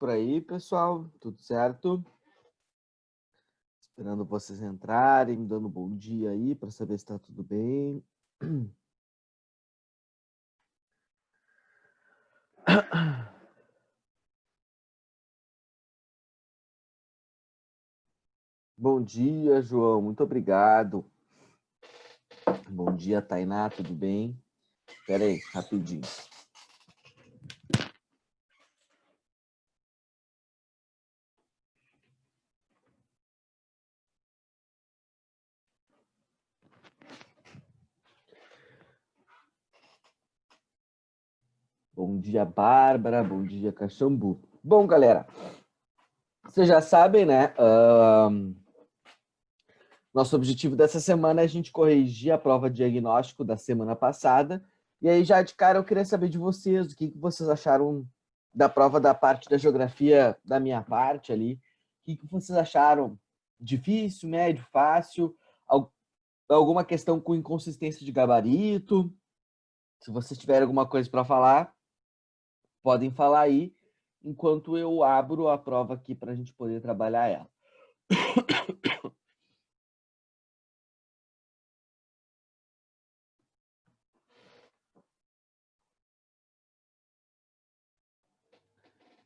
por aí, pessoal? Tudo certo? Esperando vocês entrarem, me dando um bom dia aí para saber se está tudo bem. Bom dia, João. Muito obrigado. Bom dia, Tainá. Tudo bem? Espera aí, rapidinho. Bom dia, Bárbara. Bom dia, Caxambu. Bom, galera, vocês já sabem, né? Nosso objetivo dessa semana é a gente corrigir a prova de diagnóstico da semana passada. E aí, já de cara, eu queria saber de vocês, o que vocês acharam da prova da parte da geografia da minha parte ali. O que vocês acharam? Difícil, médio, fácil? Alguma questão com inconsistência de gabarito? Se vocês tiverem alguma coisa para falar, podem falar aí, enquanto eu abro a prova aqui para a gente poder trabalhar ela.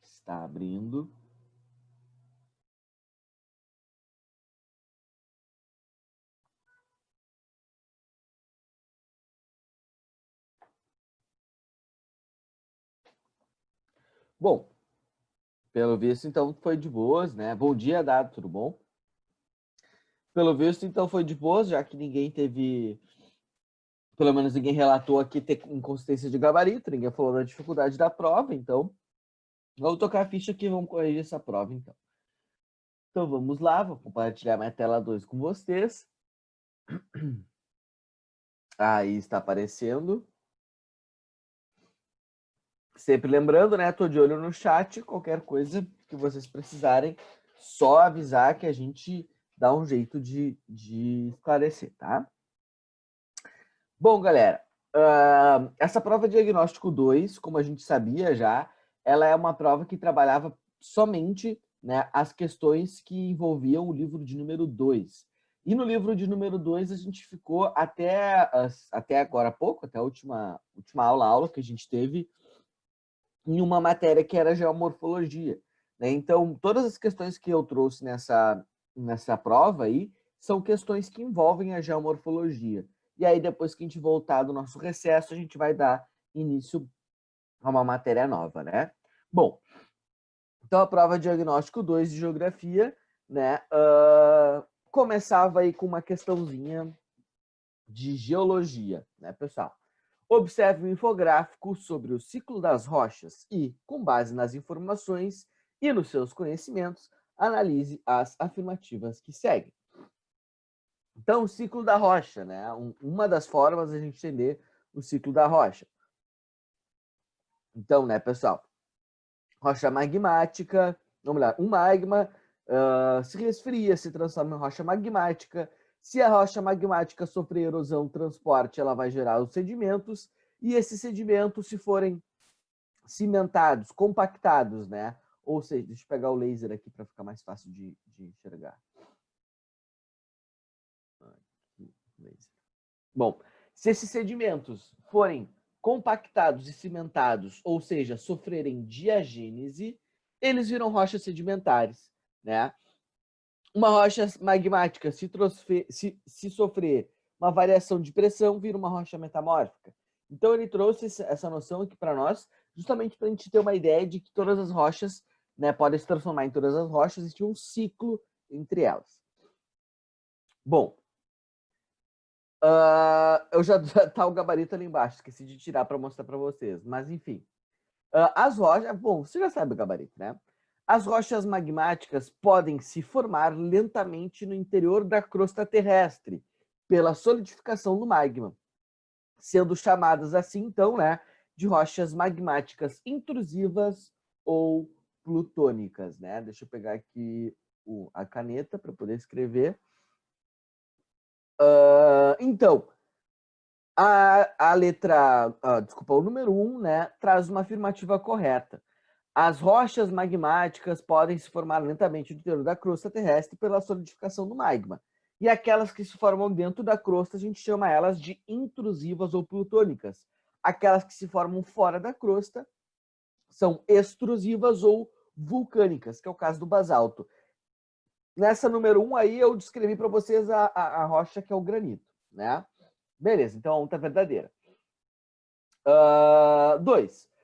Está abrindo. Bom, pelo visto, então, foi de boas, né? Bom dia, Dado, tudo bom? Pelo visto, então, foi de boas, já que ninguém teve... Pelo menos ninguém relatou aqui ter inconsistência de gabarito, ninguém falou da dificuldade da prova, então... Vamos tocar a ficha aqui e vamos corrigir essa prova, então. Então, vamos lá, vou compartilhar minha tela 2 com vocês. Aí está aparecendo. Sempre lembrando, né? Tô de olho no chat, qualquer coisa que vocês precisarem, só avisar que a gente dá um jeito de esclarecer, tá? Bom, galera, essa prova diagnóstico 2, como a gente sabia já, ela é uma prova que trabalhava somente, né, as questões que envolviam o livro de número 2. E no livro de número 2 a gente ficou até agora há pouco, até a última aula que a gente teve, em uma matéria que era geomorfologia, né? Então, todas as questões que eu trouxe nessa prova aí são questões que envolvem a geomorfologia. E aí, depois que a gente voltar do nosso recesso, a gente vai dar início a uma matéria nova, né? Bom, então a prova diagnóstico 2 de geografia, né, começava aí com uma questãozinha de geologia, né, pessoal? Observe um infográfico sobre o ciclo das rochas e, com base nas informações e nos seus conhecimentos, analise as afirmativas que seguem. Então, o ciclo da rocha, né? Uma das formas de a gente entender o ciclo da rocha. Então, né, pessoal? Rocha magmática, vamos lá, um magma se resfria, se transforma em rocha magmática. Se a rocha magmática sofrer erosão, transporte, ela vai gerar os sedimentos, e esses sedimentos, se forem cimentados, compactados, né? Ou seja, deixa eu pegar o laser aqui para ficar mais fácil de enxergar. Aqui, laser. Bom, se esses sedimentos forem compactados e cimentados, ou seja, sofrerem diagênese, eles viram rochas sedimentares, né? Uma rocha magmática, se sofrer uma variação de pressão, vira uma rocha metamórfica. Então, ele trouxe essa noção aqui para nós, justamente para a gente ter uma ideia de que todas as rochas, né, podem se transformar em todas as rochas, existe um ciclo entre elas. Bom, eu já tá o gabarito ali embaixo, esqueci de tirar para mostrar para vocês, mas enfim. As rochas, bom, você já sabe o gabarito, né? As rochas magmáticas podem se formar lentamente no interior da crosta terrestre, pela solidificação do magma, sendo chamadas assim, então, né, de rochas magmáticas intrusivas ou plutônicas, né? Deixa eu pegar aqui a caneta para poder escrever. Então, a letra, desculpa, o número 1, né, traz uma afirmativa correta. As rochas magmáticas podem se formar lentamente no interior da crosta terrestre pela solidificação do magma. E aquelas que se formam dentro da crosta, a gente chama elas de intrusivas ou plutônicas. Aquelas que se formam fora da crosta são extrusivas ou vulcânicas, que é o caso do basalto. Nessa número 1 aí, eu descrevi para vocês a rocha que é o granito, né? Beleza, então a 1 tá verdadeira. 2.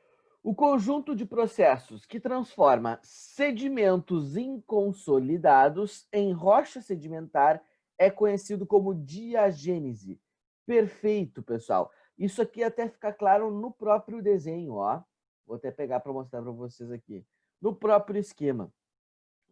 O conjunto de processos que transforma sedimentos inconsolidados em rocha sedimentar é conhecido como diagênese. Perfeito, pessoal. Isso aqui até fica claro no próprio desenho, ó. Vou até pegar para mostrar para vocês aqui. No próprio esquema.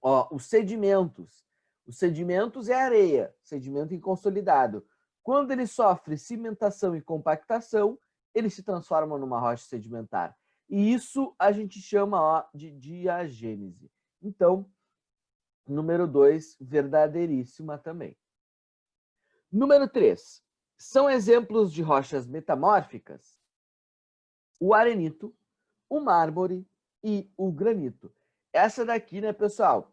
Ó, os sedimentos. Os sedimentos é areia, sedimento inconsolidado. Quando ele sofre cimentação e compactação, ele se transforma numa rocha sedimentar. E isso a gente chama, ó, de diagênese. Então, número 2, verdadeiríssima também. Número 3. São exemplos de rochas metamórficas o arenito, o mármore e o granito. Essa daqui, né, pessoal,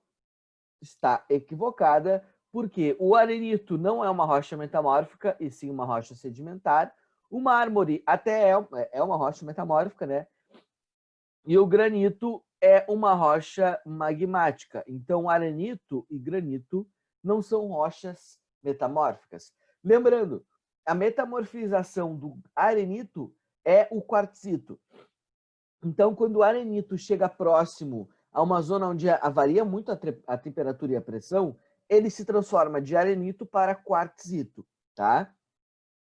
está equivocada, porque o arenito não é uma rocha metamórfica, e sim uma rocha sedimentar. O mármore até é uma rocha metamórfica, né? E o granito é uma rocha magmática. Então, arenito e granito não são rochas metamórficas. Lembrando, a metamorfização do arenito é o quartzito. Então, quando o arenito chega próximo a uma zona onde varia muito a temperatura e a pressão, ele se transforma de arenito para quartzito, tá?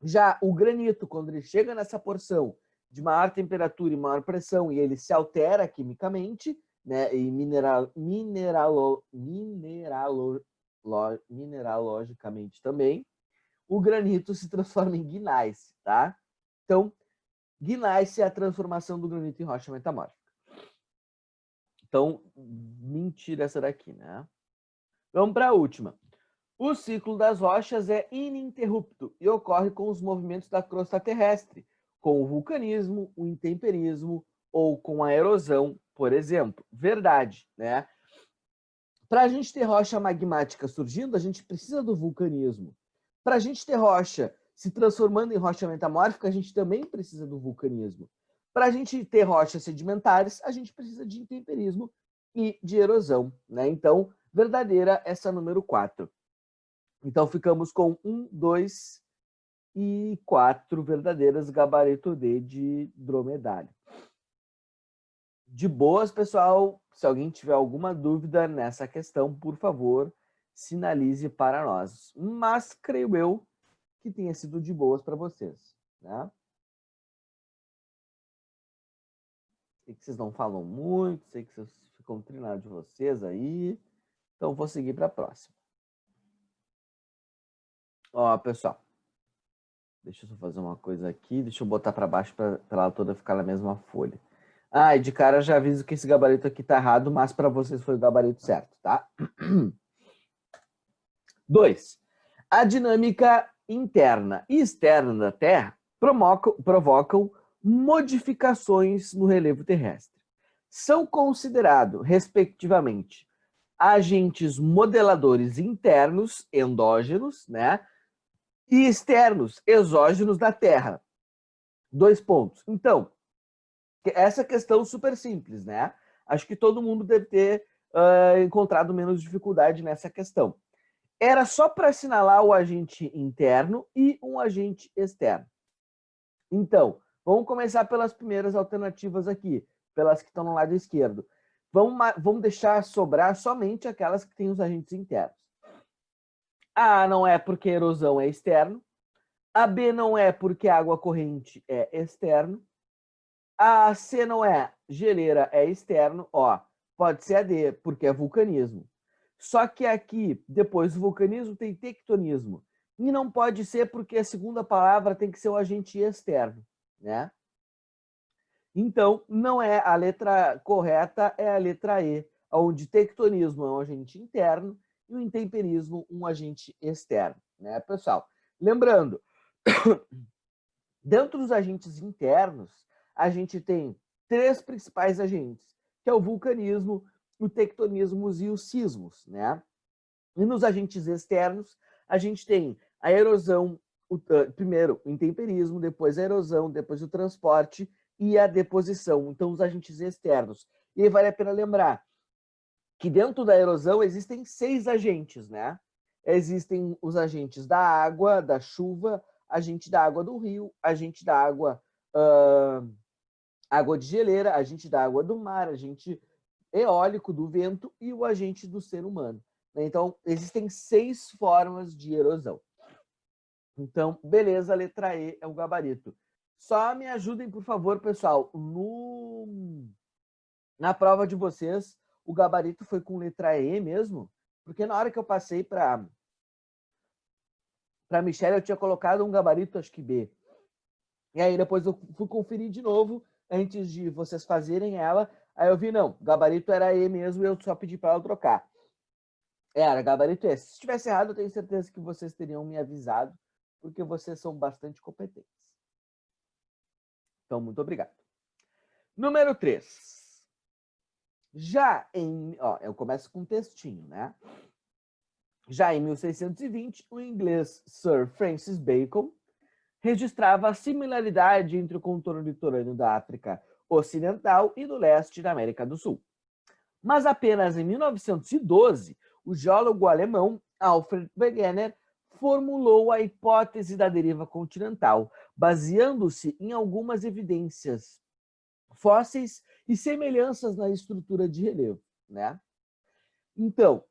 Já o granito, quando ele chega nessa porção de maior temperatura e maior pressão e ele se altera quimicamente, né, e mineralogicamente também, o granito se transforma em gneiss, tá? Então, gneiss é a transformação do granito em rocha metamórfica. Então, mentira essa daqui, né? Vamos para a última. O ciclo das rochas é ininterrupto e ocorre com os movimentos da crosta terrestre, com o vulcanismo, o intemperismo ou com a erosão, por exemplo. Verdade, né? Para a gente ter rocha magmática surgindo, a gente precisa do vulcanismo. Para a gente ter rocha se transformando em rocha metamórfica, a gente também precisa do vulcanismo. Para a gente ter rochas sedimentares, a gente precisa de intemperismo e de erosão, né? Então, verdadeira essa número 4. Então, ficamos com 1, 2 e 4 verdadeiras, gabarito D de dromedário. De boas, pessoal. Se alguém tiver alguma dúvida nessa questão, por favor, sinalize para nós. Mas creio eu que tenha sido de boas para vocês, né? Sei que vocês não falam muito, sei que vocês ficam treinando de vocês aí. Então, vou seguir para a próxima. Ó, pessoal. Deixa eu só fazer uma coisa aqui. Deixa eu botar para baixo para ela toda ficar na mesma folha. Ah, e de cara já aviso que esse gabarito aqui tá errado, mas para vocês foi o gabarito certo, tá? 2. A dinâmica interna e externa da Terra provocam modificações no relevo terrestre. São considerados, respectivamente, agentes modeladores internos, endógenos, né? E externos, exógenos da Terra. 2 pontos. Então, essa questão super simples, né? Acho que todo mundo deve ter encontrado menos dificuldade nessa questão. Era só para assinalar o agente interno e um agente externo. Então, vamos começar pelas primeiras alternativas aqui, pelas que estão no lado esquerdo. Vamos deixar sobrar somente aquelas que têm os agentes internos. A não é porque a erosão é externo. A B não é porque a água corrente é externo. A C não é, geleira é externo, ó, pode ser a D, porque é vulcanismo. Só que aqui, depois do vulcanismo, tem tectonismo. E não pode ser porque a segunda palavra tem que ser o agente externo, né? Então, não é a letra correta, é a letra E, onde tectonismo é um agente interno e o intemperismo um agente externo, né, pessoal? Lembrando, dentro dos agentes internos, a gente tem 3 principais agentes, que é o vulcanismo, o tectonismo e os sismos, né? E nos agentes externos, a gente tem a erosão, primeiro o intemperismo, depois a erosão, depois o transporte e a deposição. Então, os agentes externos. E aí vale a pena lembrar que dentro da erosão existem 6 agentes, né? Existem os agentes da água, da chuva, agente da água do rio, agente da água, água de geleira, agente da água do mar, agente eólico do vento e o agente do ser humano. Então, existem 6 formas de erosão. Então, beleza, a letra E é o gabarito. Só me ajudem, por favor, pessoal. Na prova de vocês, o gabarito foi com letra E mesmo? Porque na hora que eu passei para a Michelle, eu tinha colocado um gabarito, acho que B. E aí depois eu fui conferir de novo, antes de vocês fazerem ela. Aí eu vi, não, o gabarito era E mesmo e eu só pedi para ela trocar. Era, gabarito E. Se estivesse errado, eu tenho certeza que vocês teriam me avisado, porque vocês são bastante competentes. Então, muito obrigado. Número 3. Já em... Ó, eu começo com um textinho, né? Já em 1620, o inglês Sir Francis Bacon registrava a similaridade entre o contorno litorâneo da África Ocidental e do leste da América do Sul. Mas apenas em 1912, o geólogo alemão Alfred Wegener formulou a hipótese da deriva continental, baseando-se em algumas evidências fósseis e semelhanças na estrutura de relevo, né? Então,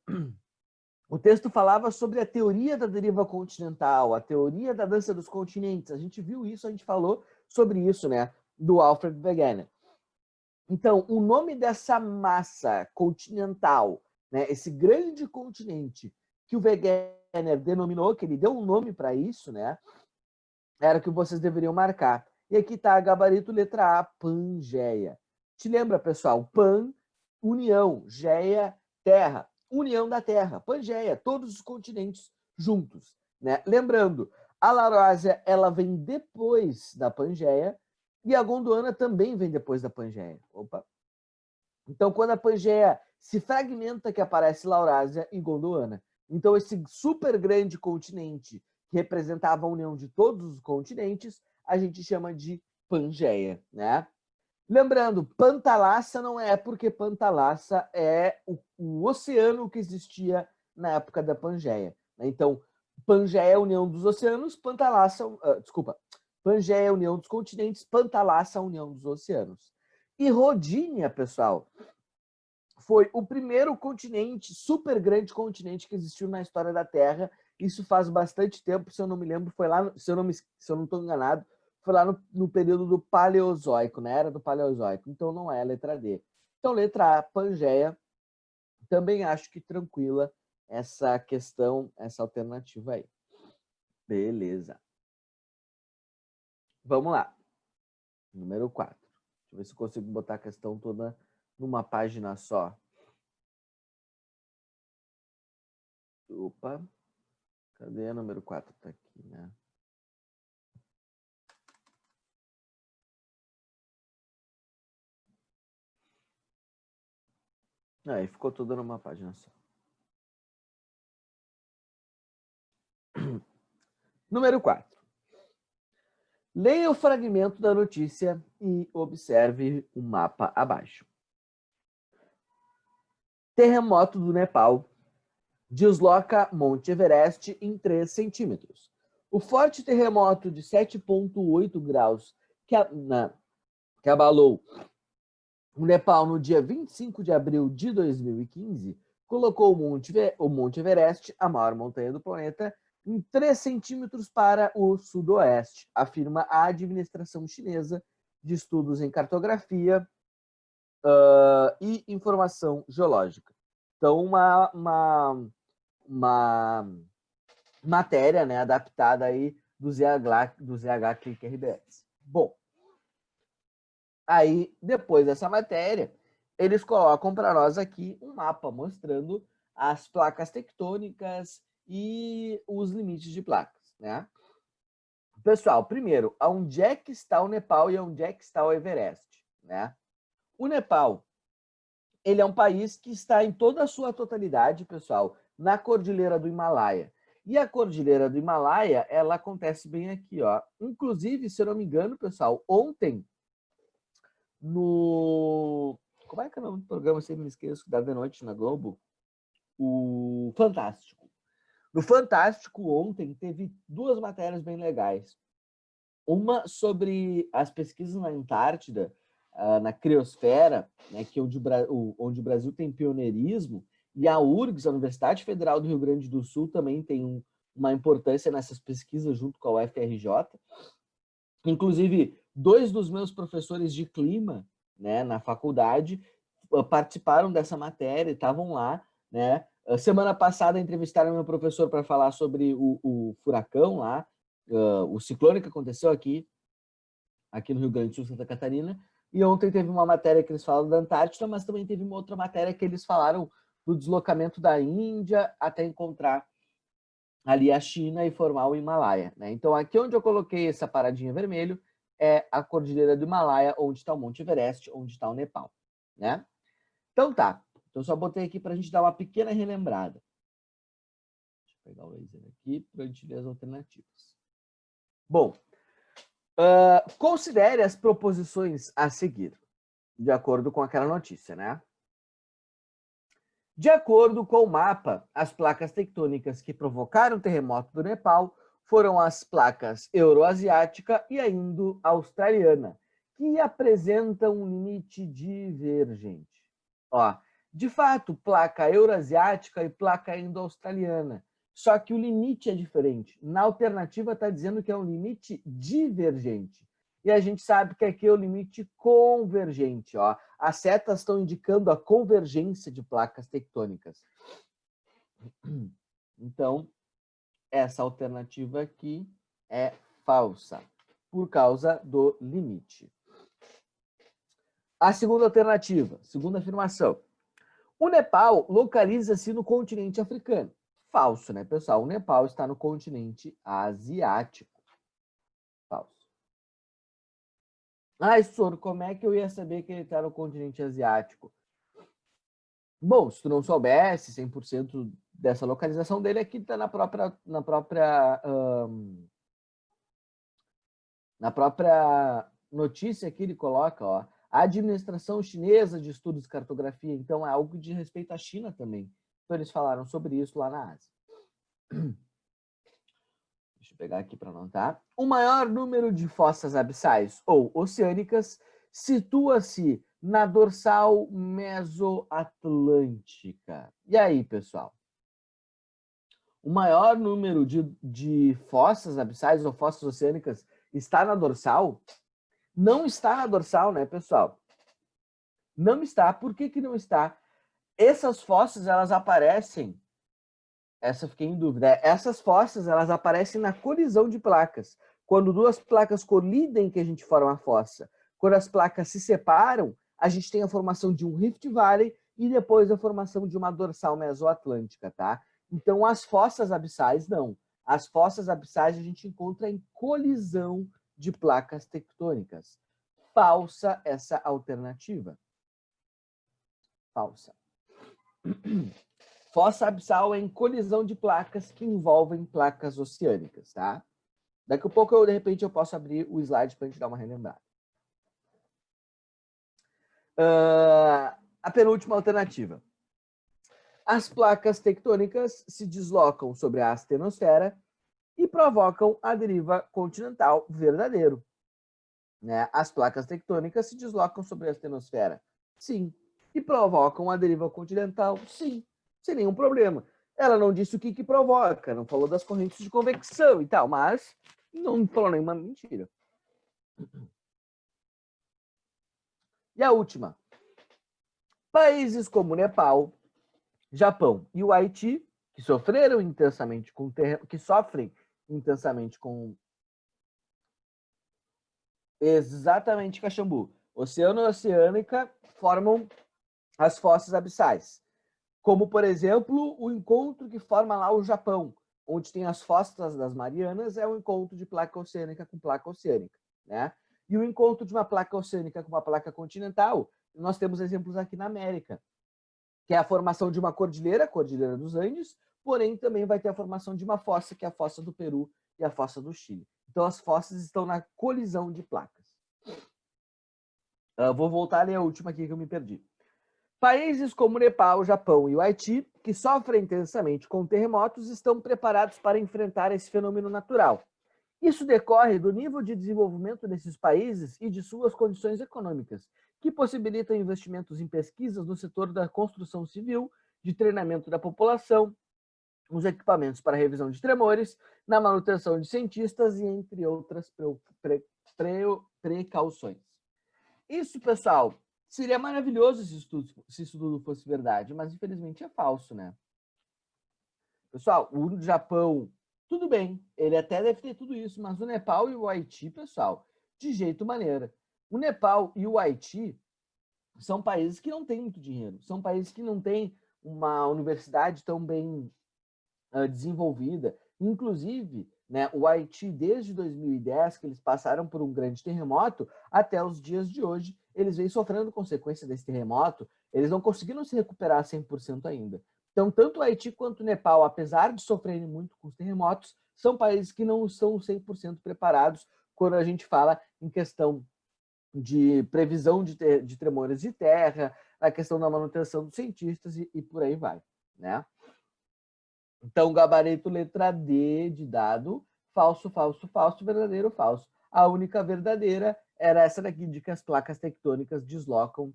o texto falava sobre a teoria da deriva continental, a teoria da dança dos continentes. A gente viu isso, a gente falou sobre isso, né? Do Alfred Wegener. Então, o nome dessa massa continental, né? Esse grande continente que o Wegener denominou, que ele deu um nome para isso, né? Era o que vocês deveriam marcar. E aqui está a gabarito letra A, Pangeia. Te lembra, pessoal? Pan, união, Geia, terra. União da Terra, Pangeia, todos os continentes juntos, né? Lembrando, a Laurásia, ela vem depois da Pangeia e a Gondwana também vem depois da Pangeia. Opa. Então, quando a Pangeia se fragmenta, que aparece Laurásia e Gondwana. Então, esse super grande continente que representava a união de todos os continentes, a gente chama de Pangeia, né? Lembrando, Pantalassa não é porque Pantalassa é o oceano que existia na época da Pangeia. Né? Então, Pangeia é a união dos oceanos, Pantalassa, Pangeia é a união dos continentes, Pantalassa é a união dos oceanos. E Rodínia, pessoal, foi o primeiro continente, super grande continente que existiu na história da Terra. Isso faz bastante tempo, se eu não me lembro, foi lá, se eu não estou enganado, foi lá no período do Paleozoico, na era do Paleozoico. Então não é a letra D. Então, letra A, Pangeia. Também acho que tranquila essa questão, essa alternativa aí. Beleza. Vamos lá. Número 4. Deixa eu ver se eu consigo botar a questão toda numa página só. Opa. Cadê a número 4? Tá aqui, né? Aí ficou tudo numa página só. Número 4. Leia o fragmento da notícia e observe o mapa abaixo. Terremoto do Nepal desloca Monte Everest em 3 centímetros. O forte terremoto de 7,8 graus que abalou o Nepal no dia 25 de abril de 2015 colocou o Monte Everest, a maior montanha do planeta, em 3 centímetros para o sudoeste, afirma a administração chinesa de estudos em cartografia e informação geológica. Então, uma matéria, né, adaptada aí do ZH Click RBS. Bom, aí, depois dessa matéria, eles colocam para nós aqui um mapa mostrando as placas tectônicas e os limites de placas, né? Pessoal, primeiro, onde é que está o Nepal e onde é que está o Everest, né? O Nepal ele é um país que está em toda a sua totalidade, pessoal, na Cordilheira do Himalaia. E a Cordilheira do Himalaia, ela acontece bem aqui, ó. Inclusive, se eu não me engano, pessoal, ontem, no... Como é que é o nome do programa? Eu sempre me esqueço, da de noite na Globo. O Fantástico. No Fantástico, ontem, teve duas matérias bem legais. Uma sobre as pesquisas na Antártida, na criosfera, né, que onde o Brasil tem pioneirismo, e a URGS, a Universidade Federal do Rio Grande do Sul, também tem uma importância nessas pesquisas junto com a UFRJ. Inclusive, dois dos meus professores de clima, né, na faculdade, participaram dessa matéria, estavam lá, né? Semana passada entrevistaram meu professor para falar sobre o furacão lá, o ciclone que aconteceu aqui no Rio Grande do Sul, Santa Catarina, e ontem teve uma matéria que eles falaram da Antártida, mas também teve uma outra matéria que eles falaram do deslocamento da Índia até encontrar ali a China e formar o Himalaia, né? Então aqui onde eu coloquei essa paradinha vermelho é a Cordilheira do Himalaia, onde está o Monte Everest, onde está o Nepal, né? Então tá, então só botei aqui para a gente dar uma pequena relembrada. Deixa eu pegar o laser aqui para a gente ver as alternativas. Bom, considere as proposições a seguir, de acordo com aquela notícia, né? De acordo com o mapa, as placas tectônicas que provocaram o terremoto do Nepal foram as placas euroasiática e a indo-australiana, que apresentam um limite divergente. Ó, de fato, placa euroasiática e placa indo-australiana. Só que o limite é diferente. Na alternativa está dizendo que é um limite divergente. E a gente sabe que aqui é o limite convergente. Ó. As setas estão indicando a convergência de placas tectônicas. Então, essa alternativa aqui é falsa, por causa do limite. A segunda alternativa, segunda afirmação. O Nepal localiza-se no continente africano. Falso, né, pessoal? O Nepal está no continente asiático. Falso. Ah, Soro, como é que eu ia saber que ele está no continente asiático? Bom, se tu não soubesse 100% dessa localização dele, aqui está na própria notícia que ele coloca, ó, a administração chinesa de estudos de cartografia, então é algo de respeito à China também. Então eles falaram sobre isso lá na Ásia. Deixa eu pegar aqui para anotar. O maior número de fossas abissais ou oceânicas situa-se na dorsal mesoatlântica. E aí, pessoal? O maior número de fossas abissais ou fossas oceânicas está na dorsal? Não está na dorsal, né, pessoal? Não está. Por que que não está? Essas fossas, elas aparecem... Essa eu fiquei em dúvida. Essas fossas, elas aparecem na colisão de placas. Quando duas placas colidem, que a gente forma a fossa. Quando as placas se separam, a gente tem a formação de um Rift Valley e depois a formação de uma dorsal mesoatlântica, tá? Então, as fossas abissais, não. As fossas abissais a gente encontra em colisão de placas tectônicas. Falsa essa alternativa. Falsa. Fossa abissal é em colisão de placas que envolvem placas oceânicas, tá? Daqui a pouco, de repente, eu posso abrir o slide para a gente dar uma relembrada. A penúltima alternativa. As placas tectônicas se deslocam sobre a astenosfera e provocam a deriva continental verdadeiro. Né? As placas tectônicas se deslocam sobre a astenosfera, sim. E provocam a deriva continental, sim. Sem nenhum problema. Ela não disse o que provoca, não falou das correntes de convecção e tal, mas não falou nenhuma mentira. E a última. Países como Nepal, Japão e o Haiti, que sofrem intensamente com exatamente Caxambu, Oceano e Oceânica formam as fossas abissais. Como, por exemplo, o encontro que forma lá o Japão, onde tem as fossas das Marianas, é o encontro de placa oceânica com placa oceânica, né? E o encontro de uma placa oceânica com uma placa continental, nós temos exemplos aqui na América, que é a formação de uma cordilheira, a Cordilheira dos Andes, porém também vai ter a formação de uma fossa, que é a fossa do Peru e a fossa do Chile. Então as fossas estão na colisão de placas. Vou voltar a ler a última aqui que eu me perdi. Países como o Nepal, o Japão e o Haiti, que sofrem intensamente com terremotos, estão preparados para enfrentar esse fenômeno natural. Isso decorre do nível de desenvolvimento desses países e de suas condições econômicas, que possibilitam investimentos em pesquisas no setor da construção civil, de treinamento da população, nos equipamentos para revisão de tremores, na manutenção de cientistas e entre outras precauções. Isso, pessoal, seria maravilhoso se isso tudo fosse verdade, mas infelizmente é falso, né? Pessoal, o Japão, tudo bem, ele até deve ter tudo isso, mas o Nepal e o Haiti, pessoal, de jeito maneira. O Nepal e o Haiti são países que não têm muito dinheiro, são países que não têm uma universidade tão bem desenvolvida. Inclusive, né, o Haiti, desde 2010, que eles passaram por um grande terremoto, até os dias de hoje, eles vêm sofrendo consequência desse terremoto, eles não conseguiram se recuperar 100% ainda. Então, tanto o Haiti quanto o Nepal, apesar de sofrerem muito com os terremotos, são países que não estão 100% preparados quando a gente fala em questão de previsão de tremores de terra, a questão da manutenção dos cientistas e por aí vai, né? Então, gabarito letra D de dado, falso, falso, falso, verdadeiro, falso. A única verdadeira era essa daqui, de que as placas tectônicas deslocam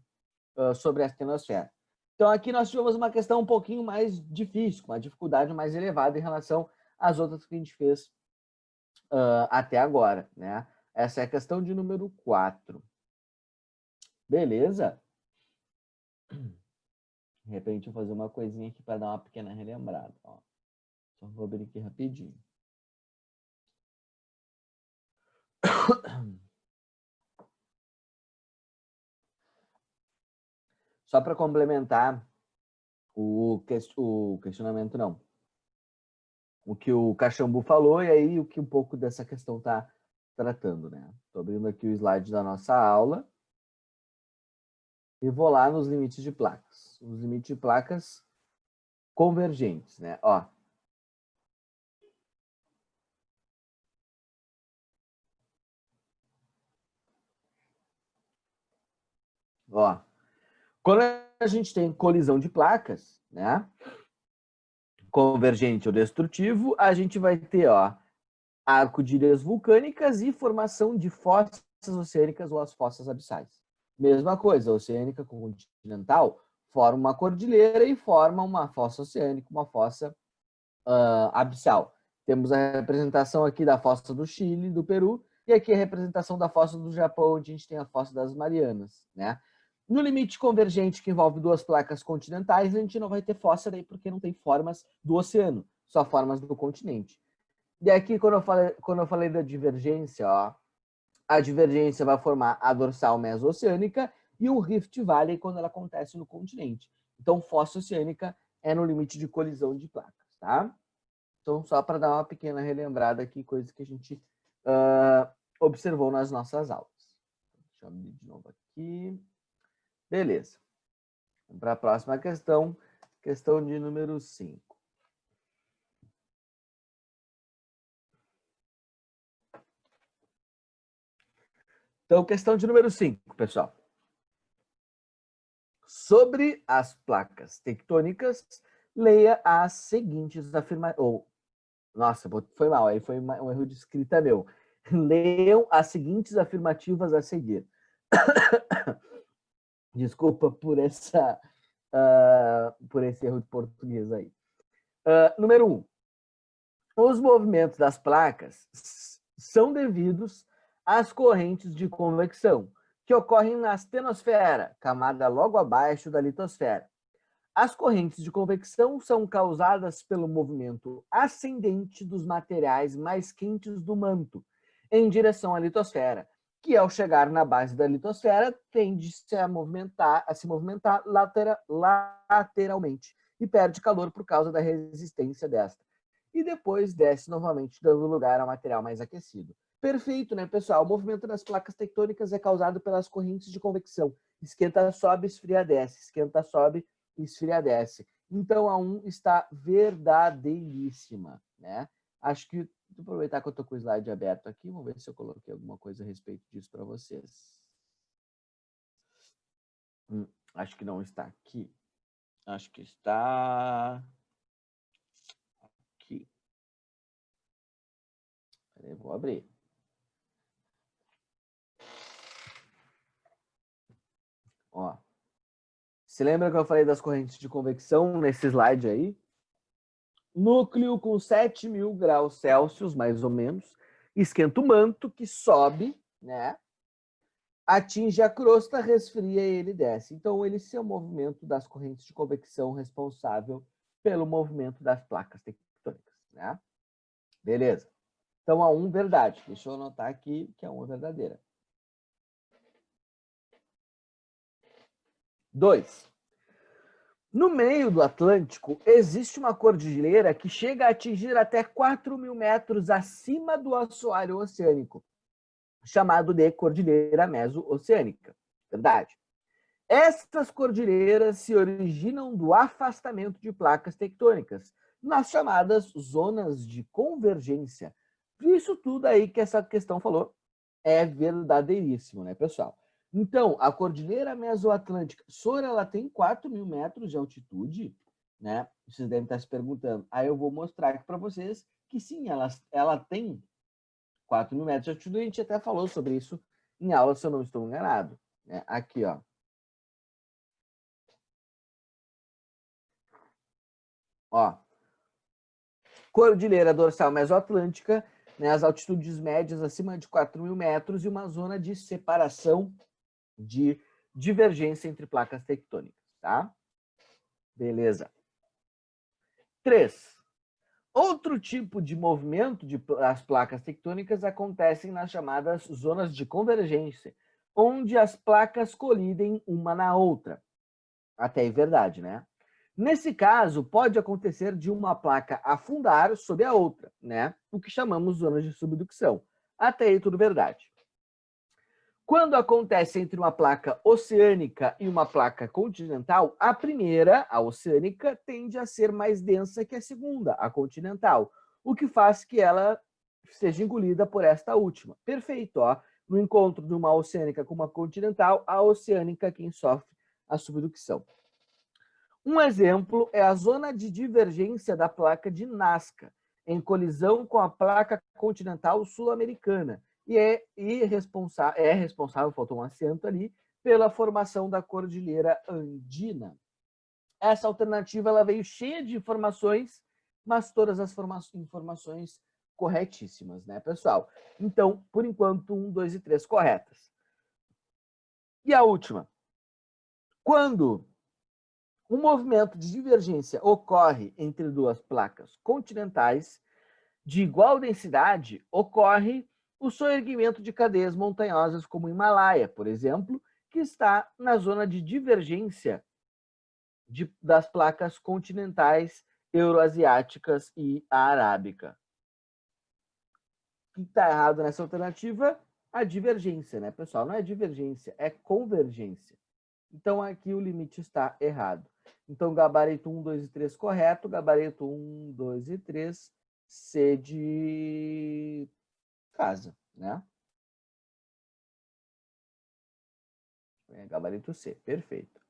sobre a estenosfera. Então, aqui nós tivemos uma questão um pouquinho mais difícil, uma dificuldade mais elevada em relação às outras que a gente fez até agora, né? Essa é a questão de número 4. Beleza? De repente, eu vou fazer uma coisinha aqui para dar uma pequena relembrada. Ó. Só vou abrir aqui rapidinho. Só para complementar o questionamento, não. O que o Caxambu falou e aí o que um pouco dessa questão está tratando, né? Estou abrindo aqui o slide da nossa aula e vou lá nos limites de placas. Os limites de placas convergentes, né? Ó. Ó. Quando a gente tem colisão de placas, né? Convergente ou destrutivo, a gente vai ter, ó, arco de ilhas vulcânicas e formação de fossas oceânicas ou as fossas abissais. Mesma coisa, oceânica com continental forma uma cordilheira e forma uma fossa oceânica, uma fossa abissal. Temos a representação aqui da fossa do Chile, do Peru, e aqui a representação da fossa do Japão, onde a gente tem a fossa das Marianas, né? No limite convergente, que envolve duas placas continentais, a gente não vai ter fossa daí porque não tem formas do oceano, só formas do continente. E aqui, quando eu falei da divergência, ó, a divergência vai formar a dorsal meso-oceânica e o Rift Valley quando ela acontece no continente. Então, fossa oceânica é no limite de colisão de placas, tá? Então, só para dar uma pequena relembrada aqui, coisas que a gente observou nas nossas aulas. Deixa eu abrir de novo aqui. Beleza. Vamos para a próxima questão, questão de número 5. Então, questão de número 5, pessoal. Sobre as placas tectônicas, leia as seguintes afirmações. Nossa, foi mal, aí foi um erro de escrita meu. Leiam as seguintes afirmativas a seguir. Desculpa por esse erro de português aí. Número 1. Os movimentos das placas são devidos às correntes de convecção, que ocorrem na astenosfera, camada logo abaixo da litosfera. As correntes de convecção são causadas pelo movimento ascendente dos materiais mais quentes do manto, em direção à litosfera, que ao chegar na base da litosfera tende a se movimentar lateralmente e perde calor por causa da resistência desta. E depois desce novamente, dando lugar ao material mais aquecido. Perfeito, né, pessoal? O movimento das placas tectônicas é causado pelas correntes de convecção. Esquenta, sobe, esfria, desce. Esquenta, sobe, esfriadece. Então, a 1 está verdadeiríssima, né? Acho que, vou aproveitar que eu estou com o slide aberto aqui, vamos ver se eu coloquei alguma coisa a respeito disso para vocês. Acho que não está aqui. Acho que está aqui. Peraí, vou abrir. Ó. Você lembra que eu falei das correntes de convecção nesse slide aí? Núcleo com 7.000 graus Celsius, mais ou menos, esquenta o manto, que sobe, né? Atinge a crosta, resfria e ele desce. Então, esse é o movimento das correntes de convecção responsável pelo movimento das placas tectônicas, né? Beleza. Então, a 1, verdade. Deixa eu anotar aqui que a 1 é verdadeira. 2. No meio do Atlântico, existe uma cordilheira que chega a atingir até 4.000 metros acima do assoalho oceânico, chamado de Cordilheira Meso-Oceânica. Verdade. Essas cordilheiras se originam do afastamento de placas tectônicas, nas chamadas zonas de convergência. Isso tudo aí que essa questão falou é verdadeiríssimo, né, pessoal? Então, a Cordilheira Mesoatlântica, Sora, ela tem 4.000 metros de altitude, né? Vocês devem estar se perguntando. Aí eu vou mostrar aqui para vocês que sim, ela tem 4.000 metros de altitude. A gente até falou sobre isso em aula, se eu não estou enganado. Né? Aqui, ó. Ó. Cordilheira Dorsal Mesoatlântica, né? As altitudes médias acima de 4.000 metros e uma zona de separação de divergência entre placas tectônicas, tá? Beleza. 3. Outro tipo de movimento das placas tectônicas acontecem nas chamadas zonas de convergência, onde as placas colidem uma na outra. Até aí verdade, né? Nesse caso, pode acontecer de uma placa afundar sobre a outra, né? O que chamamos zonas de subducção. Até aí tudo verdade. Quando acontece entre uma placa oceânica e uma placa continental, a primeira, a oceânica, tende a ser mais densa que a segunda, a continental, o que faz que ela seja engolida por esta última. Perfeito, ó. No encontro de uma oceânica com uma continental, a oceânica é quem sofre a subducção. Um exemplo é a zona de divergência da placa de Nazca, em colisão com a placa continental sul-americana, e é responsável, faltou um acento ali, pela formação da Cordilheira Andina. Essa alternativa ela veio cheia de informações, mas todas as informações corretíssimas, né, pessoal? Então, por enquanto, 1, 2 e 3 corretas. E a última. Quando um movimento de divergência ocorre entre duas placas continentais de igual densidade, ocorre o soerguimento de cadeias montanhosas como o Himalaia, por exemplo, que está na zona de divergência das placas continentais euroasiáticas e a arábica. O que está errado nessa alternativa? A divergência, né, pessoal? Não é divergência, é convergência. Então, aqui o limite está errado. Então, gabarito 1, 2 e 3 correto, gabarito 1, 2 e 3, C de casa, né? Gabarito C, perfeito.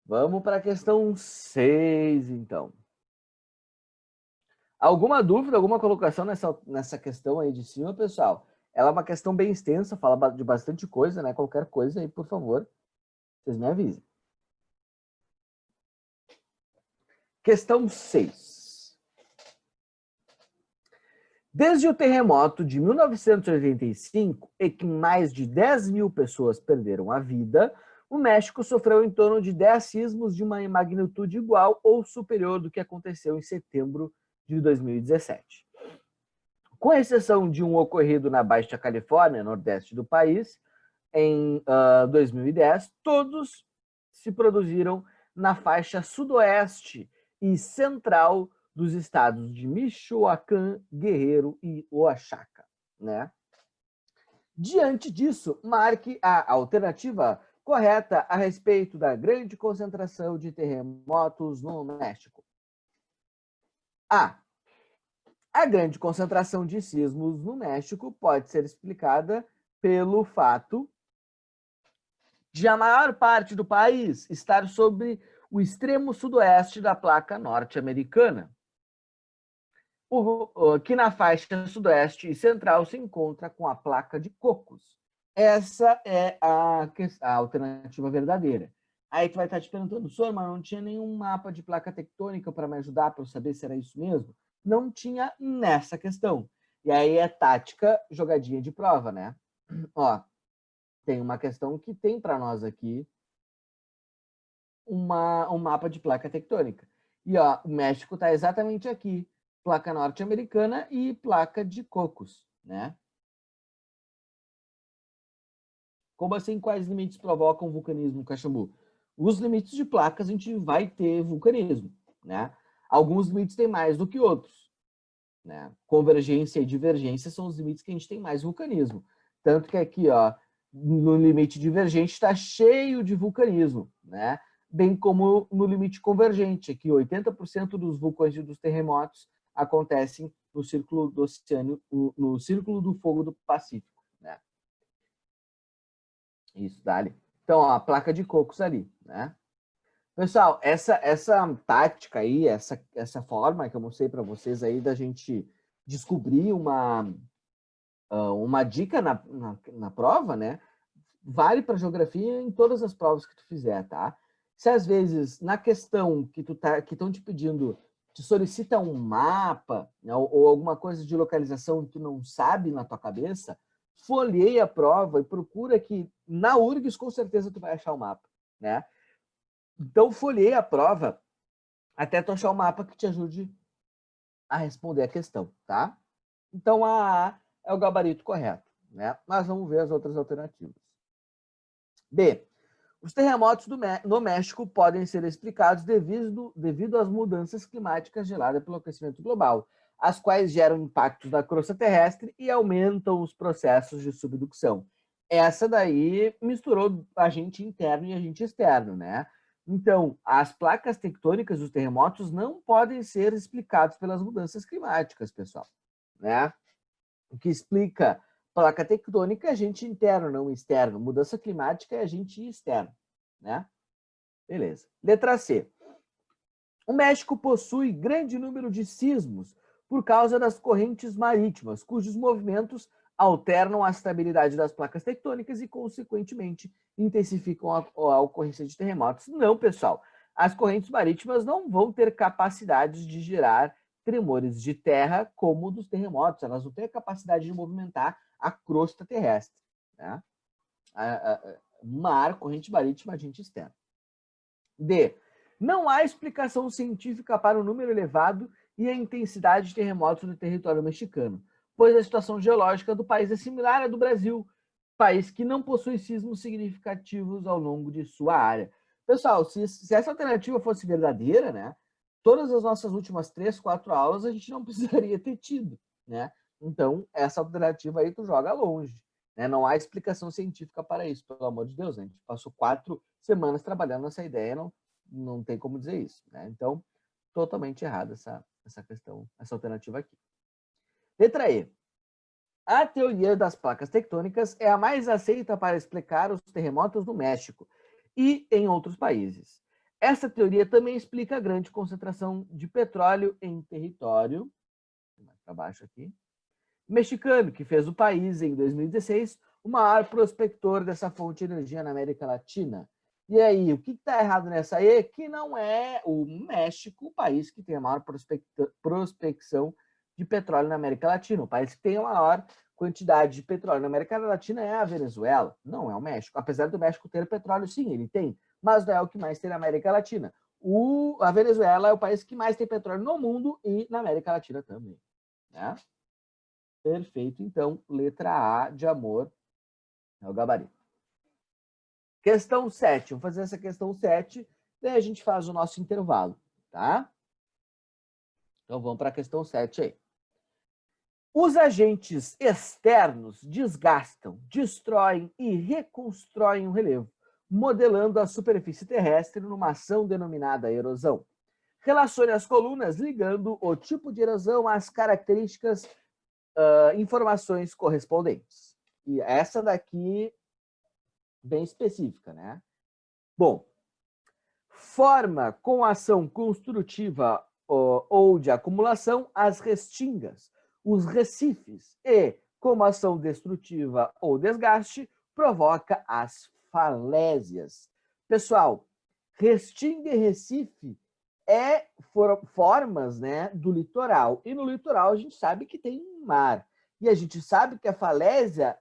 Vamos para a questão 6, então. Alguma dúvida, alguma colocação nessa questão aí de cima, pessoal? Ela é uma questão bem extensa, fala de bastante coisa, né? Qualquer coisa aí, por favor, vocês me avisem. Questão 6. Desde o terremoto de 1985, em que mais de 10.000 pessoas perderam a vida, o México sofreu em torno de 10 sismos de uma magnitude igual ou superior do que aconteceu em setembro de 2017. Com exceção de um ocorrido na Baixa Califórnia, nordeste do país, em 2010, todos se produziram na faixa sudoeste e central dos estados de Michoacán, Guerreiro e Oaxaca, né? Diante disso, marque a alternativa correta a respeito da grande concentração de terremotos no México? A. A grande concentração de sismos no México pode ser explicada pelo fato de a maior parte do país estar sobre o extremo sudoeste da placa norte-americana, que na faixa sudoeste e central se encontra com a placa de Cocos. Essa é a alternativa verdadeira. Aí tu vai estar te perguntando, Sor, mas não tinha nenhum mapa de placa tectônica para me ajudar para eu saber se era isso mesmo? Não tinha nessa questão. E aí é tática, jogadinha de prova, né? Ó, tem uma questão que tem para nós aqui um mapa de placa tectônica. E ó, o México está exatamente aqui. Placa norte-americana e placa de Cocos, né? Como assim, quais limites provocam vulcanismo no Caxambu? Os limites de placas a gente vai ter vulcanismo, né? Alguns limites têm mais do que outros, né? Convergência e divergência são os limites que a gente tem mais vulcanismo. Tanto que aqui, ó, no limite divergente está cheio de vulcanismo, né? Bem como no limite convergente, aqui 80% dos vulcões e dos terremotos acontecem no círculo do oceano, no círculo do fogo do Pacífico, né? Isso, dali. Então, ó, a placa de Cocos ali, né? Pessoal, essa tática aí, essa forma que eu mostrei para vocês aí da gente descobrir uma dica na prova, né? Vale para geografia em todas as provas que tu fizer, tá? Se às vezes na questão que estão te pedindo, te solicita um mapa, né, ou alguma coisa de localização que tu não sabe na tua cabeça, folheia a prova e procura que na URGS com certeza tu vai achar o mapa, né? Então folheia a prova até tu achar o mapa que te ajude a responder a questão, tá? Então a A é o gabarito correto, né? Mas vamos ver as outras alternativas. B. Os terremotos no México podem ser explicados devido às mudanças climáticas geradas pelo aquecimento global, as quais geram impactos na crosta terrestre e aumentam os processos de subducção. Essa daí misturou agente interno e agente externo, né? Então, as placas tectônicas dos terremotos não podem ser explicados pelas mudanças climáticas, pessoal, né? O que explica placa tectônica é agente interno, não externo. Mudança climática é agente externo, né? Beleza. Letra C. O México possui grande número de sismos por causa das correntes marítimas, cujos movimentos alternam a estabilidade das placas tectônicas e, consequentemente, intensificam a ocorrência de terremotos. Não, pessoal. As correntes marítimas não vão ter capacidade de gerar tremores de terra como dos terremotos. Elas não têm a capacidade de movimentar a crosta terrestre, né? Mar, corrente marítima, agente externo. D. Não há explicação científica para o número elevado e a intensidade de terremotos no território mexicano, pois a situação geológica do país é similar à do Brasil, país que não possui sismos significativos ao longo de sua área. Pessoal, se essa alternativa fosse verdadeira, né, todas as nossas últimas 3, 4 aulas a gente não precisaria ter tido, né? Então, essa alternativa aí tu joga longe, né? Não há explicação científica para isso, pelo amor de Deus, né? A gente passou 4 semanas trabalhando nessa ideia, não tem como dizer isso, né? Então, totalmente errada essa questão, essa alternativa aqui. Letra E. A teoria das placas tectônicas é a mais aceita para explicar os terremotos no México e em outros países. Essa teoria também explica a grande concentração de petróleo em território, mais para baixo aqui, mexicano, que fez do país, em 2016, o maior prospector dessa fonte de energia na América Latina. E aí, o que está errado nessa aí? Que não é o México o país que tem a maior prospecção de petróleo na América Latina. O país que tem a maior quantidade de petróleo na América Latina é a Venezuela, não é o México. Apesar do México ter petróleo, sim, ele tem, mas não é o que mais tem na América Latina. A Venezuela é o país que mais tem petróleo no mundo e na América Latina também, né? Perfeito. Então, letra A de amor é o gabarito. Questão 7. Vamos fazer essa questão 7, daí a gente faz o nosso intervalo, tá? Então, vamos para a questão 7 aí. Os agentes externos desgastam, destroem e reconstroem o relevo, modelando a superfície terrestre numa ação denominada erosão. Relacione as colunas ligando o tipo de erosão às características, informações correspondentes. E essa daqui, bem específica, né? Bom, forma com ação construtiva ou de acumulação as restingas, os recifes e, como ação destrutiva ou desgaste, provoca as falésias. Pessoal, restinga e recife formas, né, do litoral. E no litoral a gente sabe que tem um mar. E a gente sabe que a falésia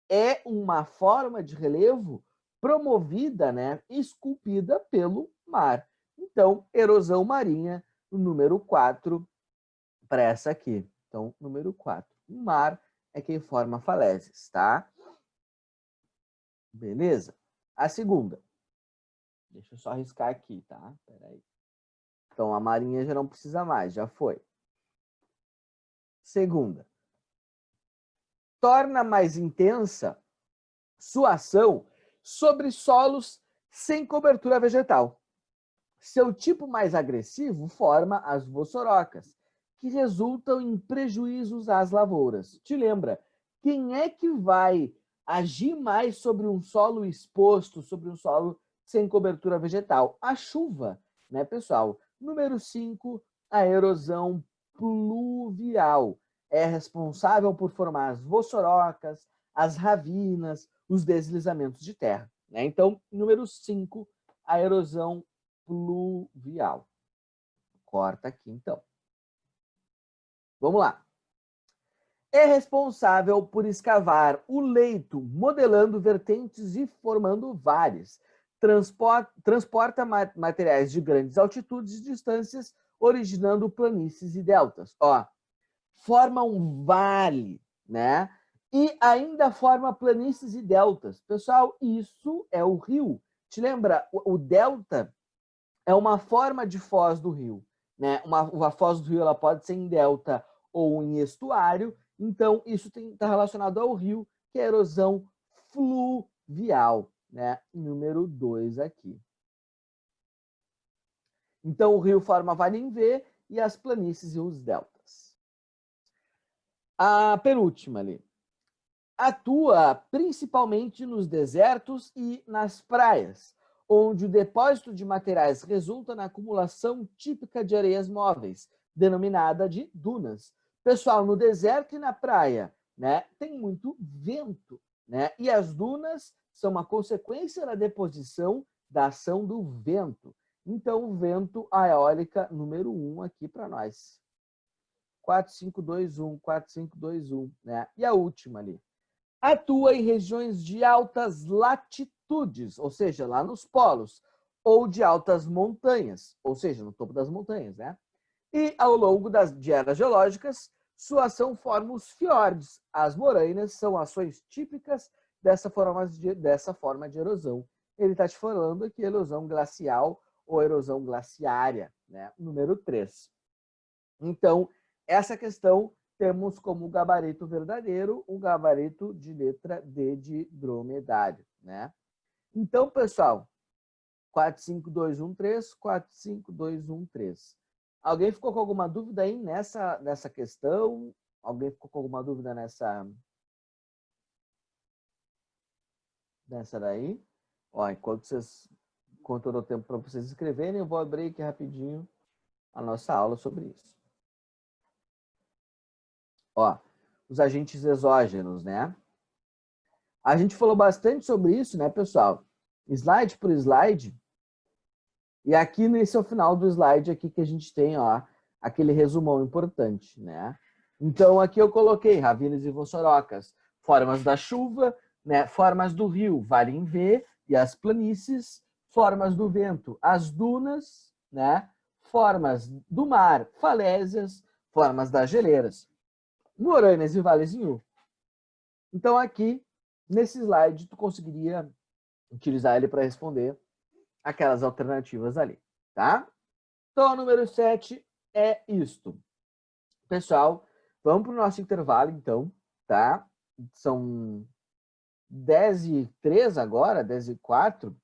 é uma forma de relevo promovida, né, esculpida pelo mar. Então, erosão marinha, o número 4 para essa aqui. Então, número 4. O mar é quem forma falésias, tá? Beleza? A segunda. Deixa eu só riscar aqui, tá? Peraí. Então, a marinha já não precisa mais, já foi. Segunda. Torna mais intensa sua ação sobre solos sem cobertura vegetal. Seu tipo mais agressivo forma as vossorocas, que resultam em prejuízos às lavouras. Te lembra, quem é que vai agir mais sobre um solo exposto, sobre um solo sem cobertura vegetal? A chuva, né, pessoal? Número 5, a erosão pluvial. É responsável por formar as vossorocas, as ravinas, os deslizamentos de terra, né? Então, número 5, a erosão pluvial. Corta aqui, então. Vamos lá. É responsável por escavar o leito, modelando vertentes e formando vales. Transporta materiais de grandes altitudes e distâncias, originando planícies e deltas. Ó, forma um vale, né? E ainda forma planícies e deltas. Pessoal, isso é o rio. Te lembra? O delta é uma forma de foz do rio, né? Uma foz do rio ela pode ser em delta ou em estuário, então isso está relacionado ao rio, que é a erosão fluvial, né? Número 2 aqui. Então o rio forma vale em V e as planícies e os deltas. A penúltima ali. Atua principalmente nos desertos e nas praias, onde o depósito de materiais resulta na acumulação típica de areias móveis, denominada de dunas. Pessoal, no deserto e na praia, né, tem muito vento, né? E as dunas são uma consequência da deposição da ação do vento. Então, o vento, a eólica número 1 aqui para nós. 4521, 4521, né? E a última ali. Atua em regiões de altas latitudes, ou seja, lá nos polos, ou de altas montanhas, ou seja, no topo das montanhas, né? E ao longo de eras geológicas, sua ação forma os fiordes. As morainas são ações típicas dessa forma de erosão. Ele está te falando aqui erosão glacial ou erosão glaciária, né? Número 3. Então, essa questão temos como gabarito verdadeiro o gabarito de letra D de dromedário, né? Então, pessoal, 45213, 45213. Alguém ficou com alguma dúvida aí nessa questão? Alguém ficou com alguma dúvida nessa daí? Ó, enquanto eu dou tempo para vocês escreverem, eu vou abrir aqui rapidinho a nossa aula sobre isso. Ó, os agentes exógenos, né? A gente falou bastante sobre isso, né, pessoal? Slide por slide. E aqui nesse é o final do slide aqui que a gente tem, ó, aquele resumão importante, né? Então aqui eu coloquei ravinas e vossorocas, formas da chuva, né, formas do rio, vale em V, e as planícies, formas do vento, as dunas, né? Formas do mar, falésias, formas das geleiras, morâneas e vales em U. Então aqui, nesse slide, tu conseguiria utilizar ele para responder aquelas alternativas ali, tá? Então, o número 7 é isto. Pessoal, vamos para o nosso intervalo, então, tá? São 10h03 agora, 10h04.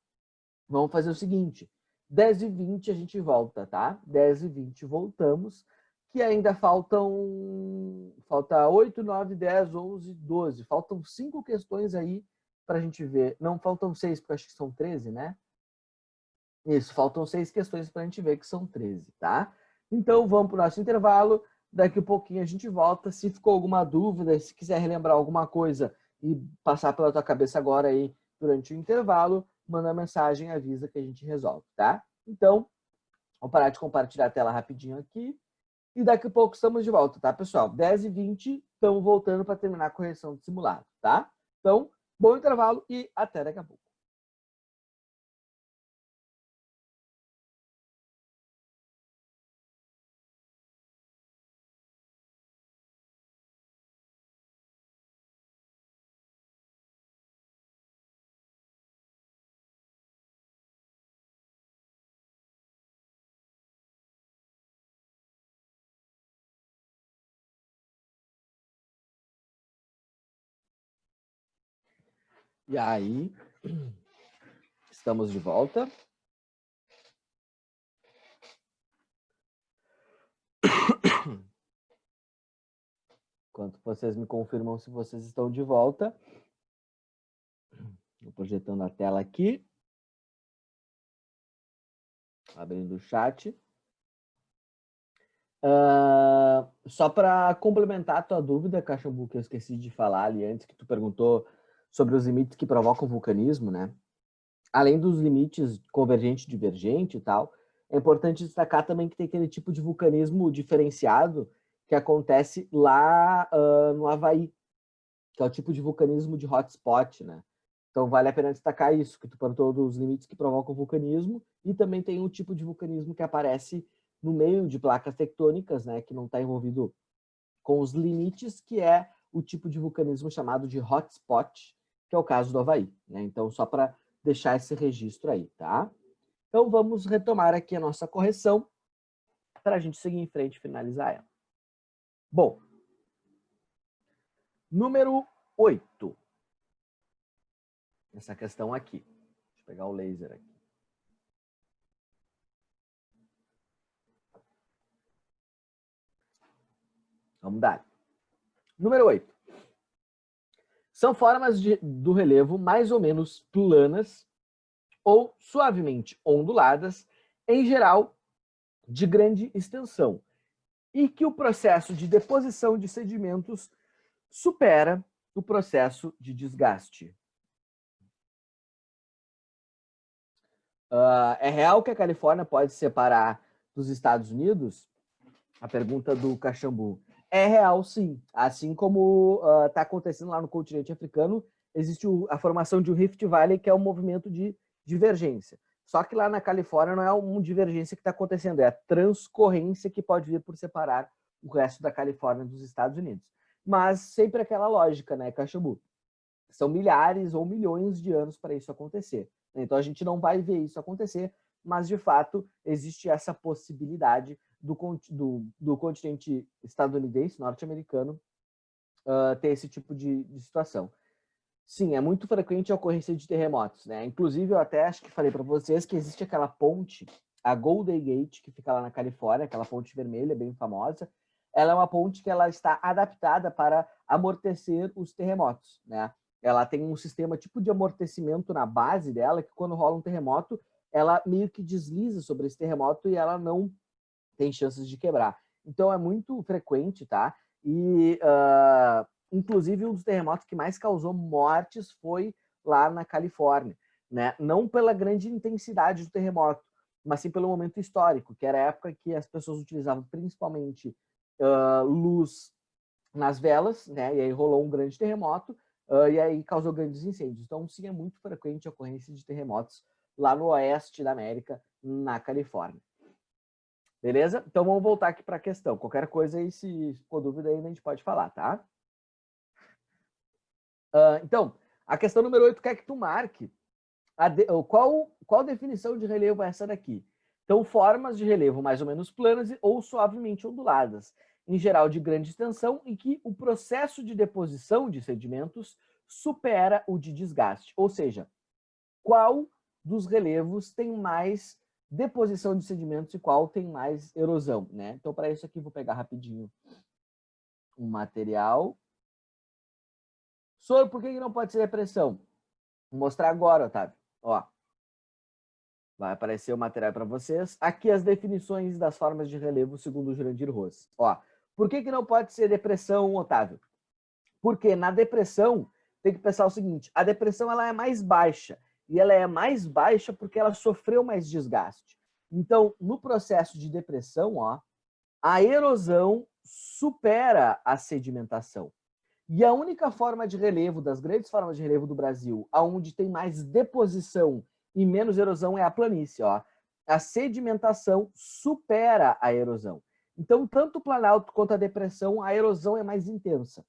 vamos fazer o seguinte, 10 e 20 a gente volta, tá? 10 e 20 voltamos, que ainda falta 8, 9, 10, 11, 12. Faltam 5 questões aí para a gente ver. Não, faltam 6, porque eu acho que são 13, né? Isso, faltam 6 questões para a gente ver que são 13, tá? Então, vamos para o nosso intervalo. Daqui a pouquinho a gente volta. Se ficou alguma dúvida, se quiser relembrar alguma coisa e passar pela tua cabeça agora aí durante o intervalo, manda mensagem, avisa que a gente resolve, tá? Então, vou parar de compartilhar a tela rapidinho aqui. E daqui a pouco estamos de volta, tá, pessoal? 10 e 20, estamos voltando para terminar a correção do simulado, tá? Então, bom intervalo e até daqui a pouco. E aí, estamos de volta. Enquanto vocês me confirmam se vocês estão de volta. Estou projetando a tela aqui. Abrindo o chat. Só para complementar a tua dúvida, Cachambu, que eu esqueci de falar ali antes, que tu perguntou sobre os limites que provocam o vulcanismo, né? Além dos limites convergente e divergente e tal, é importante destacar também que tem aquele tipo de vulcanismo diferenciado que acontece lá no Havaí, que é o tipo de vulcanismo de hotspot, né? Então vale a pena destacar isso, que tu perguntou dos limites que provocam o vulcanismo, e também tem um tipo de vulcanismo que aparece no meio de placas tectônicas, né, que não está envolvido com os limites, que é o tipo de vulcanismo chamado de hotspot, que é o caso do Havaí, né? Então, só para deixar esse registro aí, tá? Então, vamos retomar aqui a nossa correção para a gente seguir em frente e finalizar ela. Bom, número 8. Essa questão aqui. Deixa eu pegar o laser aqui. Vamos dar. Número 8. São formas do relevo mais ou menos planas ou suavemente onduladas, em geral, de grande extensão, e que o processo de deposição de sedimentos supera o processo de desgaste. É real que a Califórnia pode se separar dos Estados Unidos? A pergunta do Cachambu. É real, sim. Assim como está acontecendo lá no continente africano, existe a formação de um Rift Valley, que é um movimento de divergência. Só que lá na Califórnia não é uma divergência que está acontecendo, é a transcorrência que pode vir por separar o resto da Califórnia dos Estados Unidos. Mas sempre aquela lógica, né, Cachambu? São milhares ou milhões de anos para isso acontecer. Então a gente não vai ver isso acontecer, mas de fato existe essa possibilidade do continente estadunidense, norte-americano, ter esse tipo de situação. Sim, é muito frequente a ocorrência de terremotos, né? Inclusive, eu até acho que falei para vocês que existe aquela ponte, a Golden Gate, que fica lá na Califórnia, aquela ponte vermelha, bem famosa. Ela é uma ponte que ela está adaptada para amortecer os terremotos, né? Ela tem um sistema tipo de amortecimento na base dela, que quando rola um terremoto, ela meio que desliza sobre esse terremoto e ela não tem chances de quebrar. Então, é muito frequente, tá? E, inclusive, um dos terremotos que mais causou mortes foi lá na Califórnia, né? Não pela grande intensidade do terremoto, mas sim pelo momento histórico, que era a época que as pessoas utilizavam principalmente luz nas velas, né? E aí rolou um grande terremoto e aí causou grandes incêndios. Então, sim, é muito frequente a ocorrência de terremotos lá no oeste da América, na Califórnia. Beleza? Então vamos voltar aqui para a questão. Qualquer coisa aí, se for dúvida, ainda a gente pode falar, tá? Então, a questão número 8 quer que tu marque qual definição de relevo é essa daqui. Então, formas de relevo mais ou menos planas ou suavemente onduladas, em geral de grande extensão, em que o processo de deposição de sedimentos supera o de desgaste. Ou seja, qual dos relevos tem mais deposição de sedimentos e qual tem mais erosão, né? Então, para isso aqui, vou pegar rapidinho um material. Soro, por que não pode ser depressão? Vou mostrar agora, Otávio. Ó, vai aparecer o material para vocês. Aqui as definições das formas de relevo segundo o Jurandir Rossi. Ó, por que não pode ser depressão, Otávio? Porque na depressão, tem que pensar o seguinte, a depressão ela é mais baixa. E ela é mais baixa porque ela sofreu mais desgaste. Então, no processo de depressão, ó, a erosão supera a sedimentação. E a única forma de relevo, das grandes formas de relevo do Brasil, onde tem mais deposição e menos erosão, é a planície. Ó. A sedimentação supera a erosão. Então, tanto o Planalto quanto a depressão, a erosão é mais intensa.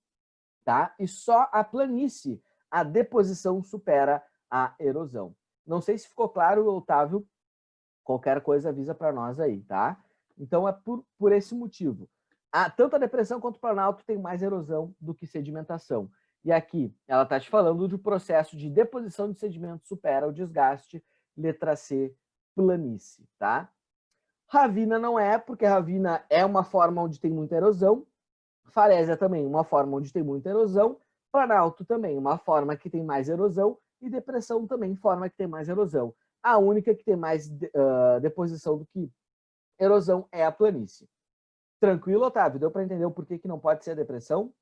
Tá? E só a planície, a deposição supera a erosão. Não sei se ficou claro, Otávio. Qualquer coisa avisa para nós aí, tá? Então, é por esse motivo. Tanto a depressão quanto o Planalto tem mais erosão do que sedimentação. E aqui, ela está te falando do processo de deposição de sedimento supera o desgaste, letra C, planície, tá? Ravina não é, porque ravina é uma forma onde tem muita erosão. Falésia também, uma forma onde tem muita erosão. Planalto também, uma forma que tem mais erosão. E depressão também, forma que tem mais erosão. A única que tem mais deposição do que erosão é a planície. Tranquilo, Otávio? Deu para entender o porquê que não pode ser a depressão?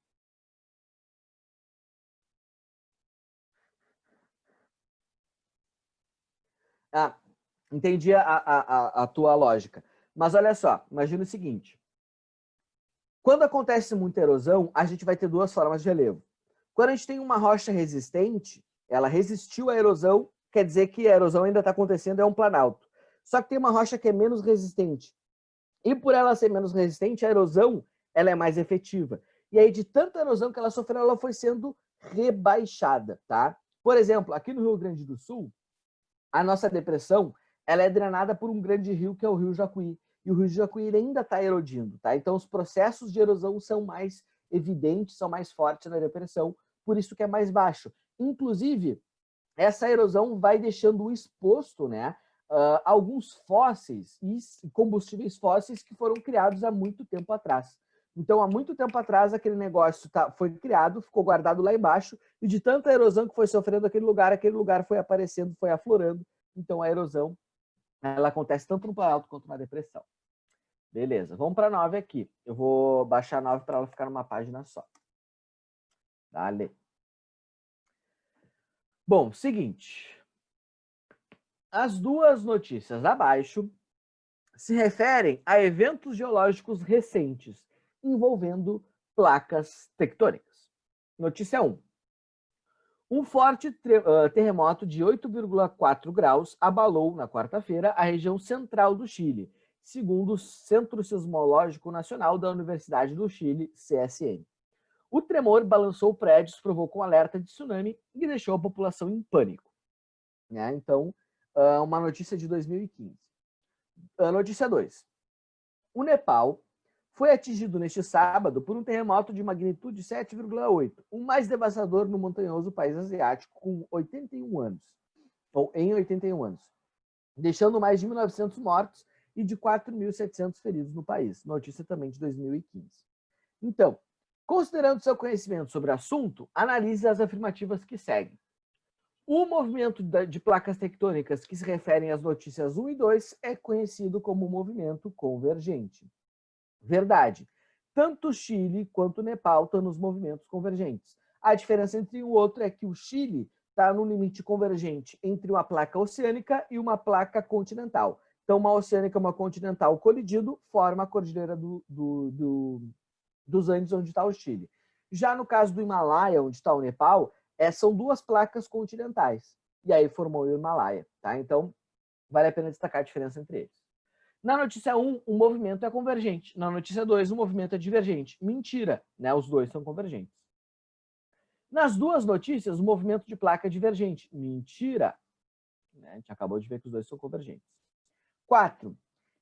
Entendi a tua lógica. Mas olha só, imagina o seguinte. Quando acontece muita erosão, a gente vai ter duas formas de relevo. Quando a gente tem uma rocha resistente, ela resistiu à erosão, quer dizer que a erosão ainda está acontecendo, é um planalto. Só que tem uma rocha que é menos resistente. E por ela ser menos resistente, a erosão ela é mais efetiva. E aí, de tanta erosão que ela sofreu, ela foi sendo rebaixada, tá? Por exemplo, aqui no Rio Grande do Sul, a nossa depressão ela é drenada por um grande rio, que é o Rio Jacuí. E o Rio Jacuí ainda está erodindo, tá? Então, os processos de erosão são mais evidentes, são mais fortes na depressão, por isso que é mais baixo. Inclusive, essa erosão vai deixando exposto, né, alguns fósseis e combustíveis fósseis que foram criados há muito tempo atrás. Então, há muito tempo atrás, aquele negócio foi criado, ficou guardado lá embaixo, e de tanta erosão que foi sofrendo aquele lugar foi aparecendo, foi aflorando. Então, a erosão ela acontece tanto no Planalto quanto na depressão. Beleza, vamos para 9 aqui. Eu vou baixar 9 para ela ficar numa página só. Dale. Bom, seguinte. As duas notícias abaixo se referem a eventos geológicos recentes envolvendo placas tectônicas. Notícia 1. Um forte terremoto de 8,4 graus abalou na quarta-feira a região central do Chile, segundo o Centro Sismológico Nacional da Universidade do Chile, CSN. O tremor balançou prédios, provocou um alerta de tsunami e deixou a população em pânico. Né? Então, uma notícia de 2015. Notícia 2. O Nepal foi atingido neste sábado por um terremoto de magnitude 7,8, o mais devastador no montanhoso país asiático com 81 anos, ou em 81 anos, deixando mais de 1.900 mortos e de 4.700 feridos no país. Notícia também de 2015. Então, considerando seu conhecimento sobre o assunto, analise as afirmativas que seguem. O movimento de placas tectônicas que se referem às notícias 1 e 2 é conhecido como movimento convergente. Verdade. Tanto o Chile quanto o Nepal estão nos movimentos convergentes. A diferença entre um e o outro é que o Chile está no limite convergente entre uma placa oceânica e uma placa continental. Então, uma oceânica e uma continental colidindo forma a cordilheira dos Andes, onde está o Chile. Já no caso do Himalaia, onde está o Nepal, são duas placas continentais. E aí formou o Himalaia. Tá? Então, vale a pena destacar a diferença entre eles. Na notícia 1, o movimento é convergente. Na notícia 2, o movimento é divergente. Mentira, né? Os dois são convergentes. Nas duas notícias, o movimento de placa é divergente. Mentira. A gente acabou de ver que os dois são convergentes. 4.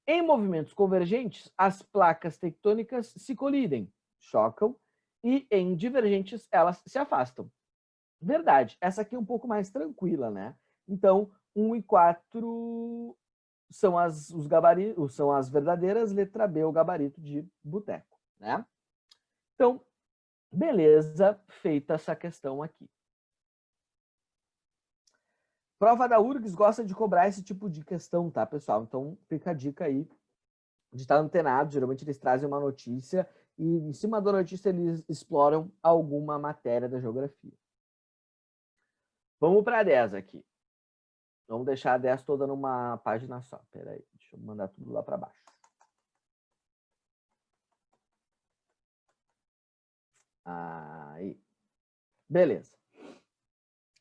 Em movimentos convergentes, as placas tectônicas se colidem, chocam, e em divergentes, elas se afastam. Verdade. Essa aqui é um pouco mais tranquila, né? Então, 1 e 4 são os gabaritos, são as verdadeiras, letra B, o gabarito de boteco, né? Então, beleza, feita essa questão aqui. Prova da URGS gosta de cobrar esse tipo de questão, tá, pessoal? Então, fica a dica aí de estar antenado. Geralmente eles trazem uma notícia e em cima da notícia eles exploram alguma matéria da geografia. Vamos para a 10 aqui. Vamos deixar a 10 toda numa página só. Espera aí, deixa eu mandar tudo lá para baixo. Aí. Beleza.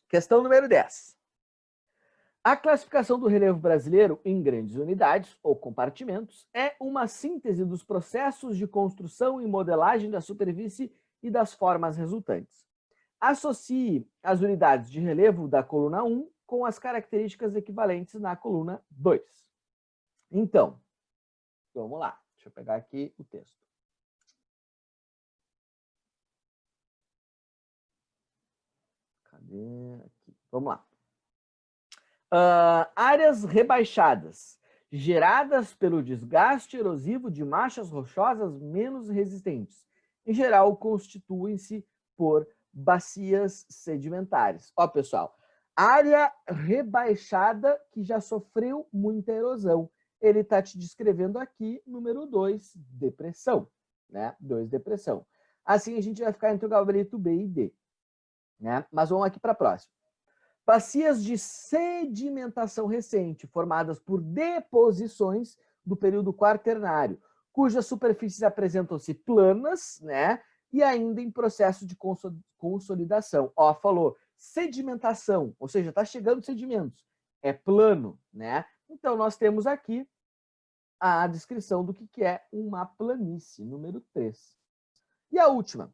Questão número 10. A classificação do relevo brasileiro em grandes unidades ou compartimentos é uma síntese dos processos de construção e modelagem da superfície e das formas resultantes. Associe as unidades de relevo da coluna 1 com as características equivalentes na coluna 2. Então, vamos lá. Deixa eu pegar aqui o texto. Cadê? Aqui. Vamos lá. Áreas rebaixadas, geradas pelo desgaste erosivo de manchas rochosas menos resistentes. Em geral, constituem-se por bacias sedimentares. Ó, pessoal, área rebaixada que já sofreu muita erosão. Ele está te descrevendo aqui, número 2, depressão. Né? 2, depressão. Assim, a gente vai ficar entre o gabarito B e D. Né? Mas vamos aqui para a próxima. Bacias de sedimentação recente, formadas por deposições do período quaternário, cujas superfícies apresentam-se planas, né? E ainda em processo de consolidação. Ó, falou sedimentação, ou seja, está chegando sedimentos. É plano, né? Então, nós temos aqui a descrição do que é uma planície, número 3. E a última.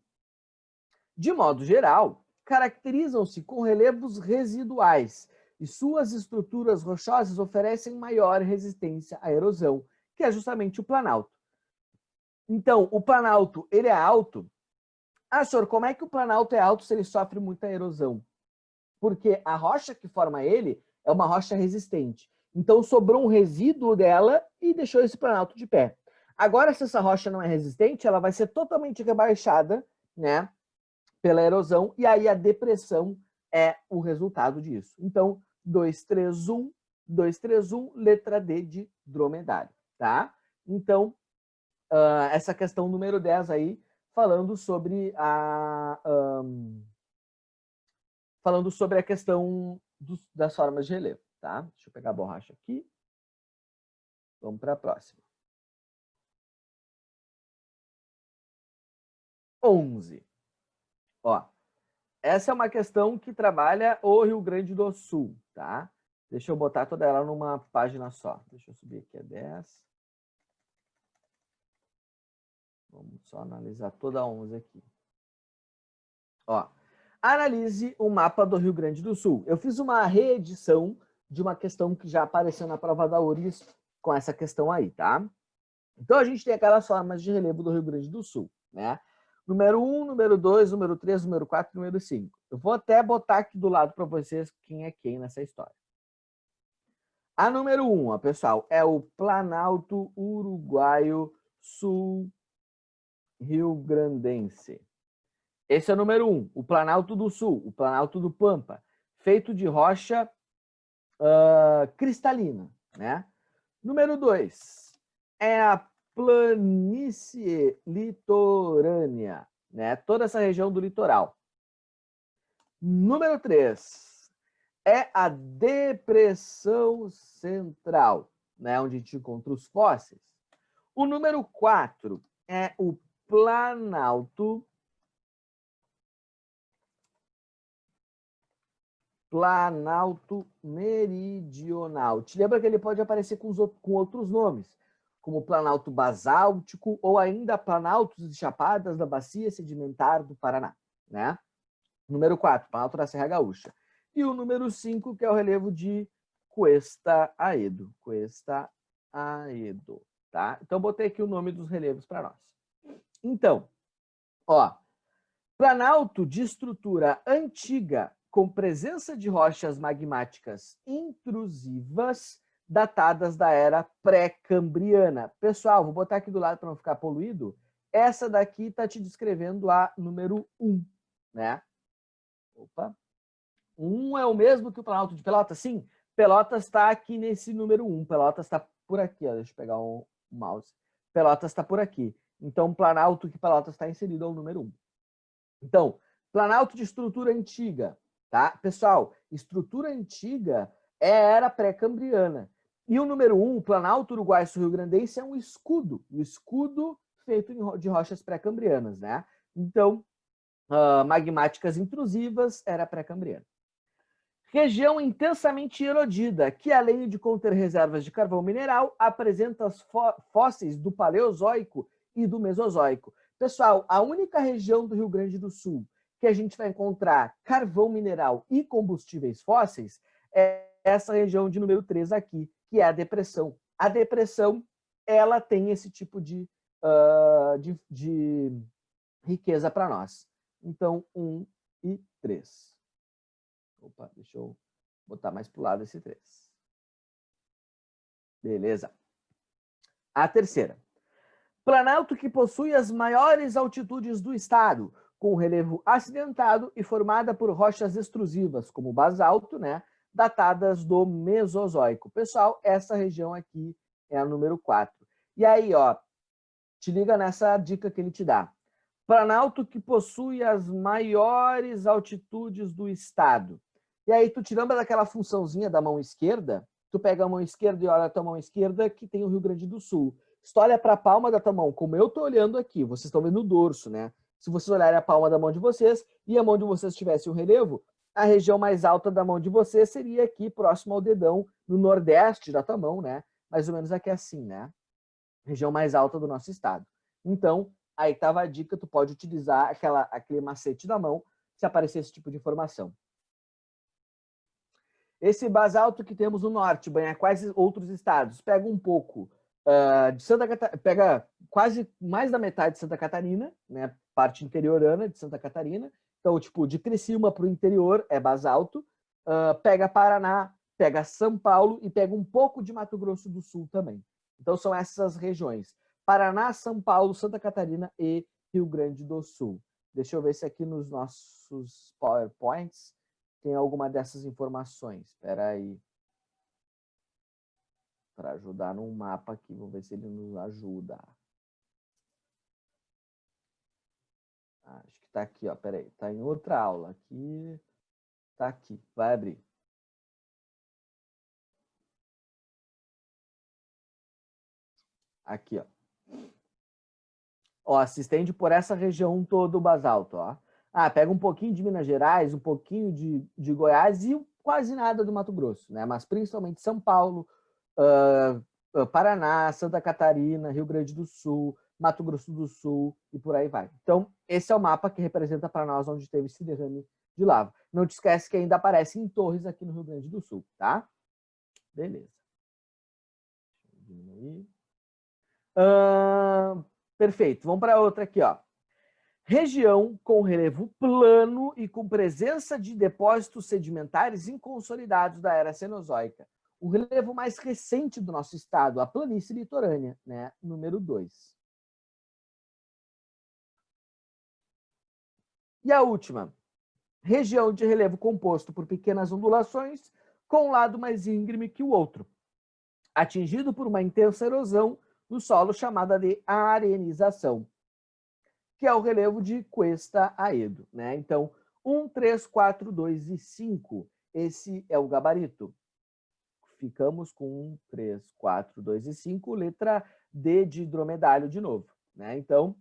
De modo geral, caracterizam-se com relevos residuais e suas estruturas rochosas oferecem maior resistência à erosão, que é justamente o planalto. Então, o planalto, ele é alto. Ah, senhor, como é que o planalto é alto se ele sofre muita erosão? Porque a rocha que forma ele é uma rocha resistente. Então, sobrou um resíduo dela e deixou esse planalto de pé. Agora, se essa rocha não é resistente, ela vai ser totalmente rebaixada, né? Pela erosão, e aí a depressão é o resultado disso. Então, 231, letra D de dromedário, tá? Então, essa questão número 10 aí, falando sobre a questão das formas de relevo, tá? Deixa eu pegar a borracha aqui. Vamos para a próxima. 11. Ó, essa é uma questão que trabalha o Rio Grande do Sul, tá? Deixa eu botar toda ela numa página só. Deixa eu subir aqui a 10. Vamos só analisar toda a 11 aqui. Ó, analise o mapa do Rio Grande do Sul. Eu fiz uma reedição de uma questão que já apareceu na prova da URGS com essa questão aí, tá? Então, a gente tem aquelas formas de relevo do Rio Grande do Sul, né? Número 1, número 2, número 3, número 4, número 5. Eu vou até botar aqui do lado para vocês quem é quem nessa história. A número 1, ó, pessoal, é o Planalto Uruguaio Sul Rio Grandense. Esse é o número 1, o Planalto do Sul, o Planalto do Pampa, feito de rocha cristalina, né? Número 2 é a planície litorânea, né? Toda essa região do litoral. Número 3 é a depressão central, né? Onde a gente encontra os fósseis. O número 4 é o Planalto Meridional. Te lembra que ele pode aparecer com outros nomes, como Planalto Basáltico ou ainda Planaltos de Chapadas da Bacia Sedimentar do Paraná, né? Número 4, Planalto da Serra Gaúcha. E o número 5, que é o relevo de Cuesta Aedo. Cuesta Aedo, tá? Então, botei aqui o nome dos relevos para nós. Então, ó, Planalto de estrutura antiga com presença de rochas magmáticas intrusivas datadas da era pré-cambriana. Pessoal, vou botar aqui do lado para não ficar poluído. Essa daqui está te descrevendo a número 1, né? Opa. 1 é o mesmo que o Planalto de Pelotas? Sim, Pelotas está aqui nesse número 1. Pelotas está por aqui, ó. Deixa eu pegar o mouse. Pelotas está por aqui. Então, Planalto que Pelotas está inserido é o número 1. Então, Planalto de estrutura antiga, tá? Pessoal, estrutura antiga era pré-cambriana. E o número 1, Planalto Uruguai Sul-Rio-Grandense, é um escudo. O escudo feito de rochas pré-cambrianas, né? Então, magmáticas intrusivas era pré-cambriana. Região intensamente erodida, que além de conter reservas de carvão mineral, apresenta os fósseis do Paleozoico e do Mesozoico. Pessoal, a única região do Rio Grande do Sul que a gente vai encontrar carvão mineral e combustíveis fósseis é essa região de número 3 aqui, que é a depressão. A depressão, ela tem esse tipo de riqueza para nós. Então, 1 e 3. Opa, deixa eu botar mais para o lado esse 3. Beleza. A terceira. Planalto que possui as maiores altitudes do estado, com relevo acidentado e formada por rochas extrusivas, como basalto, né, datadas do Mesozoico. Pessoal, essa região aqui é a número 4. E aí, ó, te liga nessa dica que ele te dá. Planalto que possui as maiores altitudes do estado. E aí tu te lembra daquela funçãozinha da mão esquerda? Tu pega a mão esquerda e olha a tua mão esquerda, que tem o Rio Grande do Sul. Se tu olha para a palma da tua mão, como eu estou olhando aqui, vocês estão vendo o dorso, né? Se vocês olharem a palma da mão de vocês e a mão de vocês tivesse um relevo, a região mais alta da mão de vocês seria aqui, próximo ao dedão, no nordeste da tua mão, né? Mais ou menos aqui assim, né? Região mais alta do nosso estado. Então, aí estava a dica, tu pode utilizar aquele macete da mão se aparecer esse tipo de informação. Esse basalto que temos no norte, banha quais outros estados? Pega um pouco de Santa Catarina, pega quase mais da metade de Santa Catarina, né? Parte interiorana de Santa Catarina. Então, tipo, de Criciúma para o interior é basalto. Pega Paraná, pega São Paulo e pega um pouco de Mato Grosso do Sul também. Então, são essas regiões. Paraná, São Paulo, Santa Catarina e Rio Grande do Sul. Deixa eu ver se aqui nos nossos PowerPoints tem alguma dessas informações. Espera aí. Para ajudar num mapa aqui. Vamos ver se ele nos ajuda. Acho que está aqui, ó. Espera aí. Está em outra aula. Aqui. Está aqui. Vai abrir. Aqui, ó. Ó, se estende por essa região toda o basalto, ó. Pega um pouquinho de Minas Gerais, um pouquinho de Goiás e quase nada do Mato Grosso, né? Mas principalmente São Paulo, Paraná, Santa Catarina, Rio Grande do Sul, Mato Grosso do Sul e por aí vai. Então, esse é o mapa que representa para nós onde teve esse derrame de lava. Não te esquece que ainda aparece em Torres aqui no Rio Grande do Sul, tá? Beleza. Deixa eu diminuir. Perfeito. Vamos para outra aqui, ó. Região com relevo plano e com presença de depósitos sedimentares inconsolidados da era Cenozoica. O relevo mais recente do nosso estado, a planície litorânea, né? Número 2. E a última, região de relevo composto por pequenas ondulações, com um lado mais íngreme que o outro, atingido por uma intensa erosão no solo chamada de arenização, que é o relevo de Cuesta Aedo, né? Então, 1, 3, 4, 2 e 5, esse é o gabarito. Ficamos com 1, 3, 4, 2 e 5, letra D de dromedário de novo, né? Então,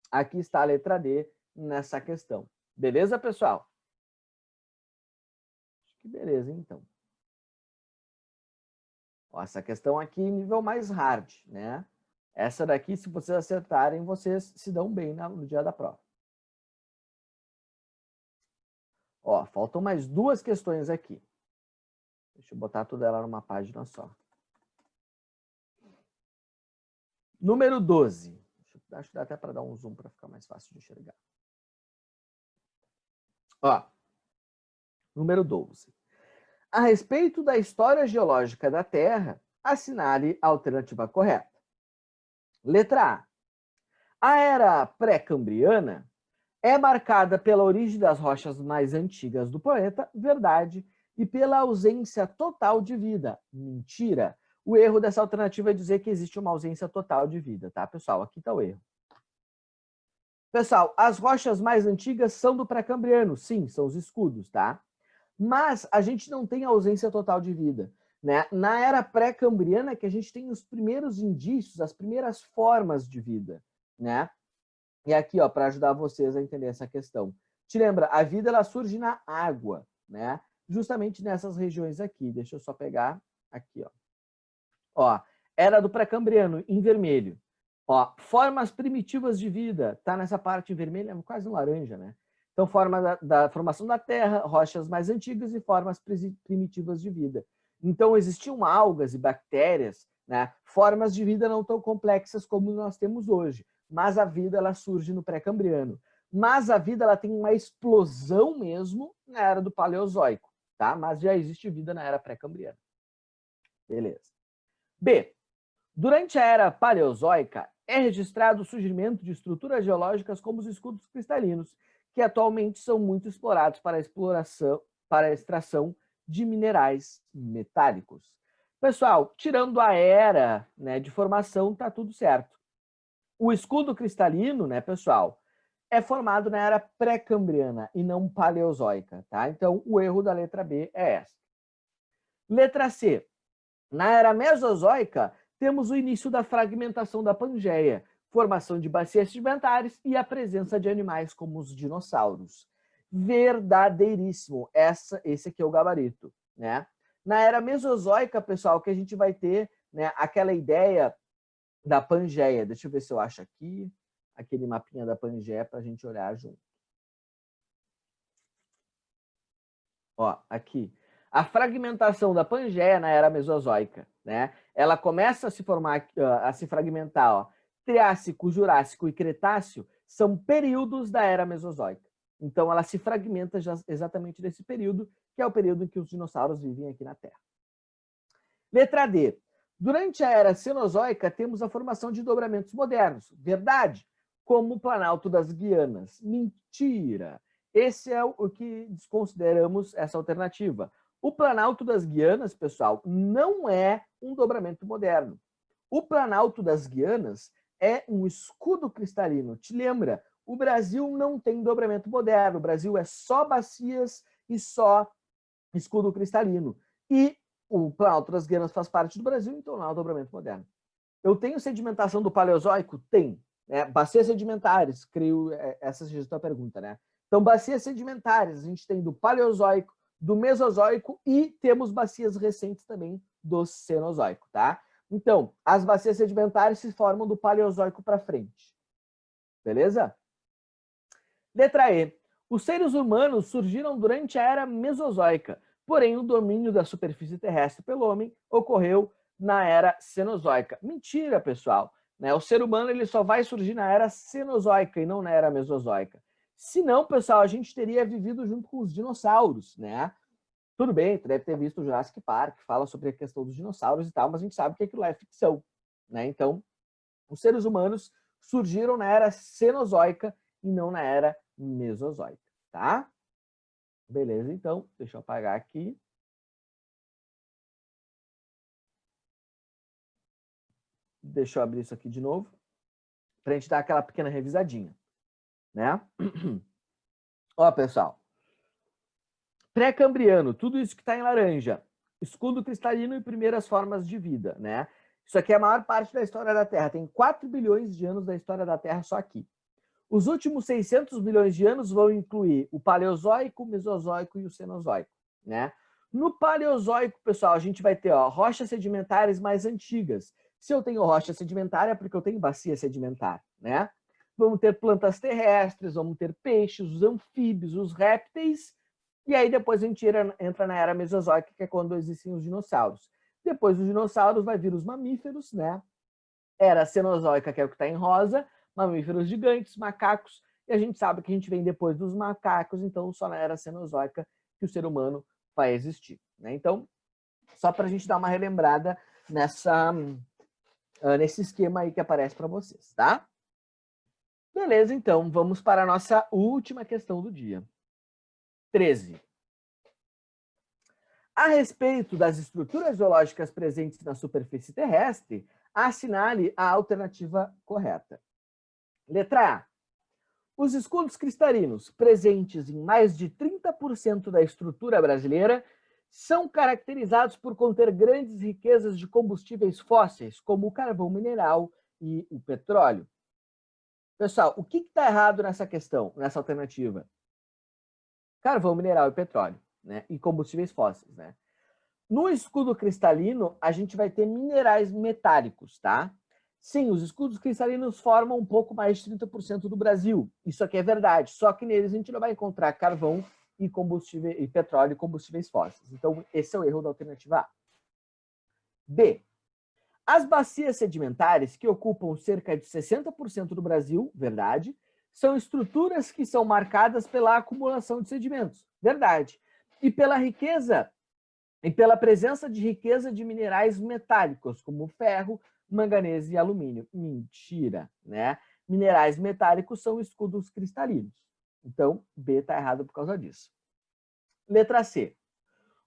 aqui está a letra D nessa questão. Beleza, pessoal? Acho que beleza, então. Ó, essa questão aqui, nível mais hard, né? Essa daqui, se vocês acertarem, vocês se dão bem no dia da prova. Ó, faltam mais 2 questões aqui. Deixa eu botar tudo ela numa página só. Número 12. Acho que dá até para dar um zoom para ficar mais fácil de enxergar. Ó, Número 12. A respeito da história geológica da Terra, assinale a alternativa correta. Letra A. A era pré-cambriana é marcada pela origem das rochas mais antigas do planeta, verdade, e pela ausência total de vida, mentira. O erro dessa alternativa é dizer que existe uma ausência total de vida, tá, pessoal? Aqui está o erro. Pessoal, as rochas mais antigas são do pré-cambriano, sim, são os escudos, tá? Mas a gente não tem ausência total de vida, né? Na era pré-cambriana que a gente tem os primeiros indícios, as primeiras formas de vida, né? E aqui, ó, para ajudar vocês a entender essa questão. Te lembra, a vida ela surge na água, né? Justamente nessas regiões aqui. Deixa eu só pegar aqui, ó. Ó, era do pré-cambriano, em vermelho. Ó, formas primitivas de vida, tá nessa parte em vermelho, é quase um laranja, né? Então, forma da formação da Terra, rochas mais antigas e formas primitivas de vida. Então, existiam algas e bactérias, né? Formas de vida não tão complexas como nós temos hoje. Mas a vida ela surge no pré-cambriano. Mas a vida ela tem uma explosão mesmo na era do Paleozoico, tá? Mas já existe vida na era pré-cambriana. Beleza. B. Durante a era paleozoica, é registrado o surgimento de estruturas geológicas como os escudos cristalinos, que atualmente são muito explorados para a extração de minerais metálicos. Pessoal, tirando a era, né, de formação, tá tudo certo. O escudo cristalino, né, pessoal, é formado na era pré-cambriana e não paleozoica, tá? Então, o erro da letra B é essa. Letra C. Na era mesozoica, temos o início da fragmentação da Pangeia, formação de bacias sedimentares e a presença de animais como os dinossauros. Verdadeiríssimo. Esse aqui é o gabarito, né? Na era mesozoica, pessoal, que a gente vai ter, né, aquela ideia da Pangeia. Deixa eu ver se eu acho aqui aquele mapinha da Pangeia para a gente olhar junto. Ó, aqui. A fragmentação da Pangeia na era mesozoica, né? Ela começa a se formar, a se fragmentar, ó. Triássico, Jurássico e Cretáceo são períodos da era mesozoica. Então ela se fragmenta já exatamente nesse período, que é o período em que os dinossauros vivem aqui na Terra. Letra D. Durante a era Cenozoica temos a formação de dobramentos modernos. Verdade? Como o Planalto das Guianas. Mentira. Esse é o que desconsideramos essa alternativa. O Planalto das Guianas, pessoal, não é um dobramento moderno. O Planalto das Guianas é um escudo cristalino. Te lembra? O Brasil não tem dobramento moderno. O Brasil é só bacias e só escudo cristalino. E o Planalto das Guianas faz parte do Brasil, então não é um dobramento moderno. Eu tenho sedimentação do Paleozoico? Tem. Né? Bacias sedimentares, creio, essa seja a tua pergunta, né? Então, bacias sedimentares, a gente tem do Paleozoico, do Mesozoico e temos bacias recentes também do Cenozoico, tá? Então, as bacias sedimentares se formam do Paleozoico para frente. Beleza? Letra E. Os seres humanos surgiram durante a era Mesozoica, porém o domínio da superfície terrestre pelo homem ocorreu na era Cenozoica. Mentira, pessoal. Né? O ser humano ele só vai surgir na era Cenozoica e não na era Mesozoica. Se não, pessoal, a gente teria vivido junto com os dinossauros, né? Tudo bem, tu deve ter visto o Jurassic Park, que fala sobre a questão dos dinossauros e tal, mas a gente sabe que aquilo é ficção, né? Então, os seres humanos surgiram na era Cenozoica e não na era Mesozoica, tá? Beleza, então, deixa eu apagar aqui. Deixa eu abrir isso aqui de novo, para a gente dar aquela pequena revisadinha, né? Ó, pessoal, pré-cambriano, tudo isso que está em laranja, escudo cristalino e primeiras formas de vida, né? Isso aqui é a maior parte da história da Terra, tem 4 bilhões de anos da história da Terra só aqui. Os últimos 600 bilhões de anos vão incluir o Paleozoico, o Mesozoico e o Cenozoico, né? No Paleozoico, pessoal, a gente vai ter rochas sedimentares mais antigas. Se eu tenho rocha sedimentar, é porque eu tenho bacia sedimentar, né? Vamos ter plantas terrestres, vamos ter peixes, os anfíbios, os répteis, e aí depois a gente entra na era Mesozoica, que é quando existem os dinossauros. Depois dos dinossauros vai vir os mamíferos, né? Era Cenozoica, que é o que está em rosa, mamíferos gigantes, macacos, e a gente sabe que a gente vem depois dos macacos, então só na era Cenozoica que o ser humano vai existir, né? Então, só para a gente dar uma relembrada nesse esquema aí que aparece para vocês, tá? Beleza, então, vamos para a nossa última questão do dia. 13. A respeito das estruturas geológicas presentes na superfície terrestre, assinale a alternativa correta. Letra A. Os escudos cristalinos presentes em mais de 30% da estrutura brasileira são caracterizados por conter grandes riquezas de combustíveis fósseis, como o carvão mineral e o petróleo. Pessoal, o que está errado nessa questão, nessa alternativa? Carvão mineral e petróleo, né? E combustíveis fósseis, né? No escudo cristalino, a gente vai ter minerais metálicos, tá? Sim, os escudos cristalinos formam um pouco mais de 30% do Brasil. Isso aqui é verdade, só que neles a gente não vai encontrar carvão e combustível e petróleo e combustíveis fósseis. Então, esse é o erro da alternativa A. B. As bacias sedimentares, que ocupam cerca de 60% do Brasil, verdade, são estruturas que são marcadas pela acumulação de sedimentos, verdade, e pela riqueza e pela presença de riqueza de minerais metálicos, como ferro, manganês e alumínio. Mentira, né? Minerais metálicos são escudos cristalinos. Então, B está errado por causa disso. Letra C.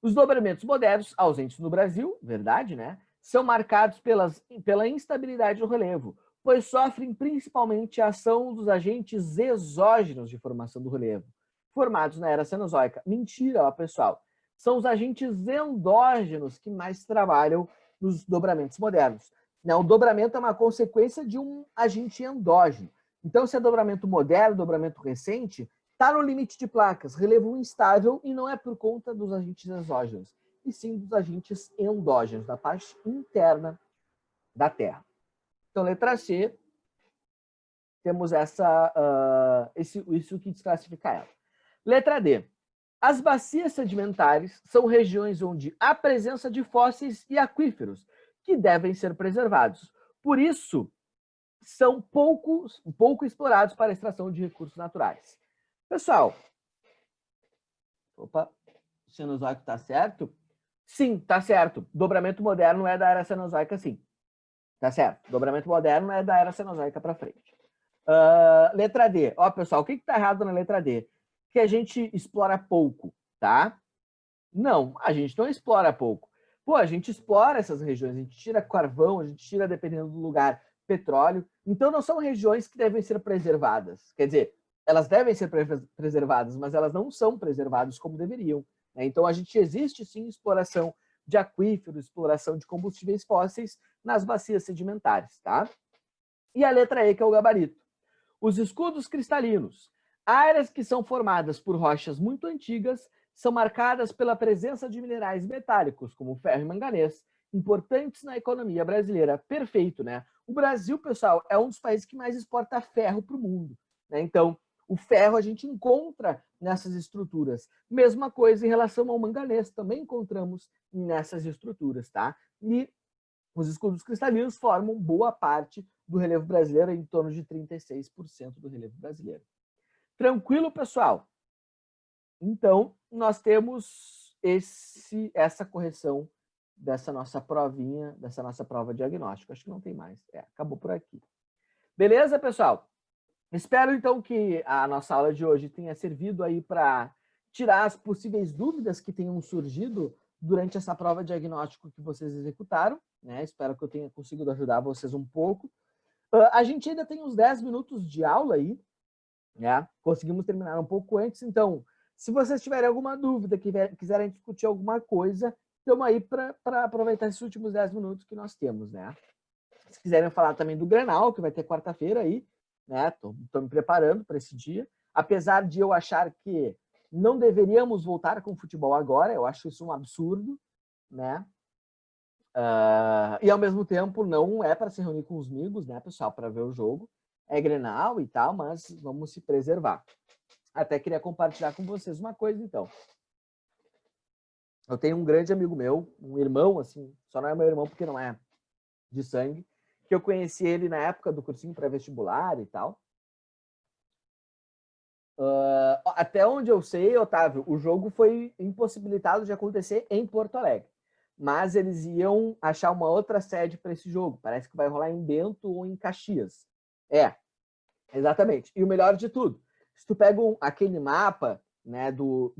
Os dobramentos modernos, ausentes no Brasil, verdade, né? São marcados pela instabilidade do relevo, pois sofrem principalmente a ação dos agentes exógenos de formação do relevo, formados na era Cenozoica. Mentira, ó, pessoal. São os agentes endógenos que mais trabalham nos dobramentos modernos. Não, o dobramento é uma consequência de um agente endógeno. Então, se é dobramento moderno, dobramento recente, está no limite de placas, relevo instável, e não é por conta dos agentes exógenos, e sim dos agentes endógenos, da parte interna da Terra. Então, letra C, temos isso que desclassifica ela. Letra D. As bacias sedimentares são regiões onde há presença de fósseis e aquíferos, que devem ser preservados. Por isso, são pouco explorados para a extração de recursos naturais. Pessoal, o Cenozoico está certo? Sim, está certo. Dobramento moderno é da era Cenozoica, sim. Tá certo. Dobramento moderno é da era Cenozoica para frente. Letra D. Ó, pessoal, o que está errado na letra D? Que a gente explora pouco, tá? Não, a gente não explora pouco. Pô, a gente explora essas regiões, a gente tira carvão, a gente tira, dependendo do lugar, petróleo. Então, não são regiões que devem ser preservadas. Quer dizer, elas devem ser preservadas, mas elas não são preservadas como deveriam, né? Então, a gente existe, sim, exploração de aquíferos, exploração de combustíveis fósseis nas bacias sedimentares, tá? E a letra E, que é o gabarito. Os escudos cristalinos, áreas que são formadas por rochas muito antigas, são marcadas pela presença de minerais metálicos, como ferro e manganês, importantes na economia brasileira. Perfeito, né? O Brasil, pessoal, é um dos países que mais exporta ferro para o mundo, né? Então, o ferro a gente encontra nessas estruturas. Mesma coisa em relação ao manganês, também encontramos nessas estruturas, tá? E os escudos cristalinos formam boa parte do relevo brasileiro, em torno de 36% do relevo brasileiro. Tranquilo, pessoal? Então, nós temos essa correção dessa nossa provinha, dessa nossa prova diagnóstica. Acho que não tem mais. Acabou por aqui. Beleza, pessoal? Espero, então, que a nossa aula de hoje tenha servido aí para tirar as possíveis dúvidas que tenham surgido durante essa prova diagnóstica que vocês executaram, né? Espero que eu tenha conseguido ajudar vocês um pouco. A gente ainda tem uns 10 minutos de aula aí, né? Conseguimos terminar um pouco antes, então, se vocês tiverem alguma dúvida, quiserem discutir alguma coisa, estamos aí para aproveitar esses últimos 10 minutos que nós temos, né? Se quiserem falar também do Grenal, que vai ter quarta-feira aí, né? Estou me preparando para esse dia. Apesar de eu achar que não deveríamos voltar com o futebol agora, eu acho isso um absurdo, né? E ao mesmo tempo não é para se reunir com os amigos, né, pessoal, para ver o jogo. É Grenal e tal, mas vamos se preservar. Até queria compartilhar com vocês uma coisa, então. Eu tenho um grande amigo meu, um irmão, assim, só não é meu irmão porque não é de sangue, que eu conheci ele na época do cursinho pré-vestibular e tal. Até onde eu sei, Otávio, o jogo foi impossibilitado de acontecer em Porto Alegre. Mas eles iam achar uma outra sede para esse jogo. Parece que vai rolar em Bento ou em Caxias. Exatamente. E o melhor de tudo, se tu pega aquele mapa, né, do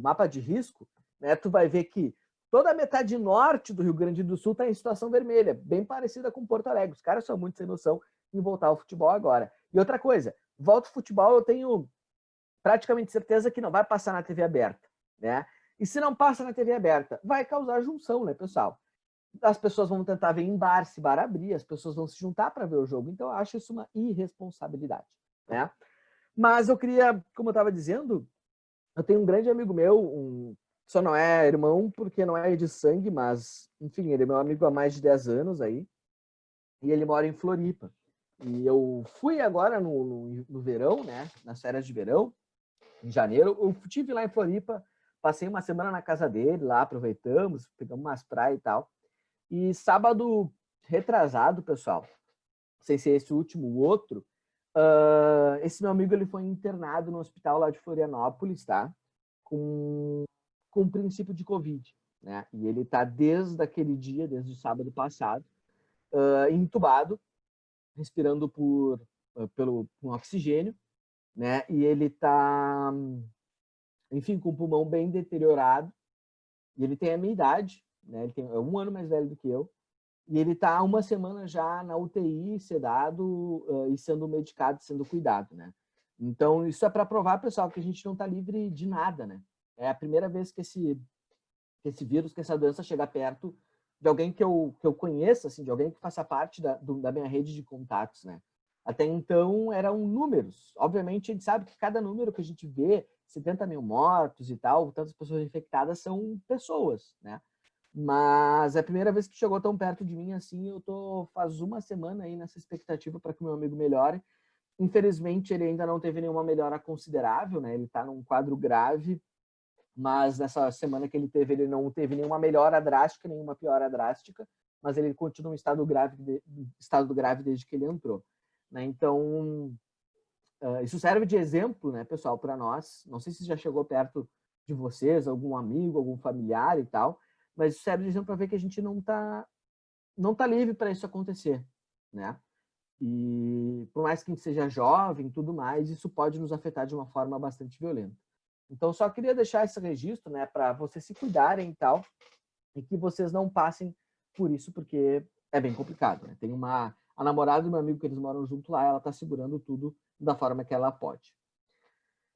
mapa de risco, né, tu vai ver que toda a metade norte do Rio Grande do Sul está em situação vermelha, bem parecida com Porto Alegre. Os caras são muito sem noção em voltar ao futebol agora. E outra coisa, volta ao futebol, eu tenho praticamente certeza que não vai passar na TV aberta, né? E se não passa na TV aberta, vai causar junção, né, pessoal? As pessoas vão tentar ver em bar, se bar abrir, as pessoas vão se juntar para ver o jogo. Então, eu acho isso uma irresponsabilidade, né? Mas eu queria, como eu estava dizendo, eu tenho um grande amigo meu, só não é irmão porque não é de sangue, mas, enfim, ele é meu amigo há mais de 10 anos aí, e ele mora em Floripa. E eu fui agora no verão, né, nas férias de verão, em janeiro, eu estive lá em Floripa, passei uma semana na casa dele, lá aproveitamos, pegamos umas praias e tal. E sábado retrasado, pessoal, não sei se é esse o último, o outro, esse meu amigo ele foi internado no hospital lá de Florianópolis, tá? Com um princípio de Covid, né? E ele tá desde aquele dia, desde o sábado passado, entubado, respirando pelo oxigênio, né? E ele tá, enfim, com o pulmão bem deteriorado. E ele tem a minha idade, né? Ele é 1 ano mais velho do que eu. E ele está há uma semana já na UTI, sedado e sendo medicado, sendo cuidado, né? Então, isso é para provar, pessoal, que a gente não está livre de nada, né? É a primeira vez que esse vírus, que essa doença chega perto de alguém que eu conheça, assim, de alguém que faça parte da minha rede de contatos, né? Até então, eram números. Obviamente, a gente sabe que cada número que a gente vê, 70 mil mortos e tal, tantas pessoas infectadas, são pessoas, né? Mas é a primeira vez que chegou tão perto de mim assim, eu tô faz uma semana aí nessa expectativa para que o meu amigo melhore. Infelizmente, ele ainda não teve nenhuma melhora considerável, né? Ele está num quadro grave, mas nessa semana que ele teve, ele não teve nenhuma melhora drástica, nenhuma piora drástica, mas ele continua em estado grave desde que ele entrou, né? Então, isso serve de exemplo, né, pessoal, para nós. Não sei se já chegou perto de vocês, algum amigo, algum familiar e tal, mas isso serve de exemplo para ver que a gente não tá livre para isso acontecer, né? E por mais que a gente seja jovem, tudo mais, isso pode nos afetar de uma forma bastante violenta. Então, só queria deixar esse registro, né, para vocês se cuidarem e tal, e que vocês não passem por isso, porque é bem complicado, né? Tem a namorada do meu amigo que eles moram junto lá, ela tá segurando tudo da forma que ela pode.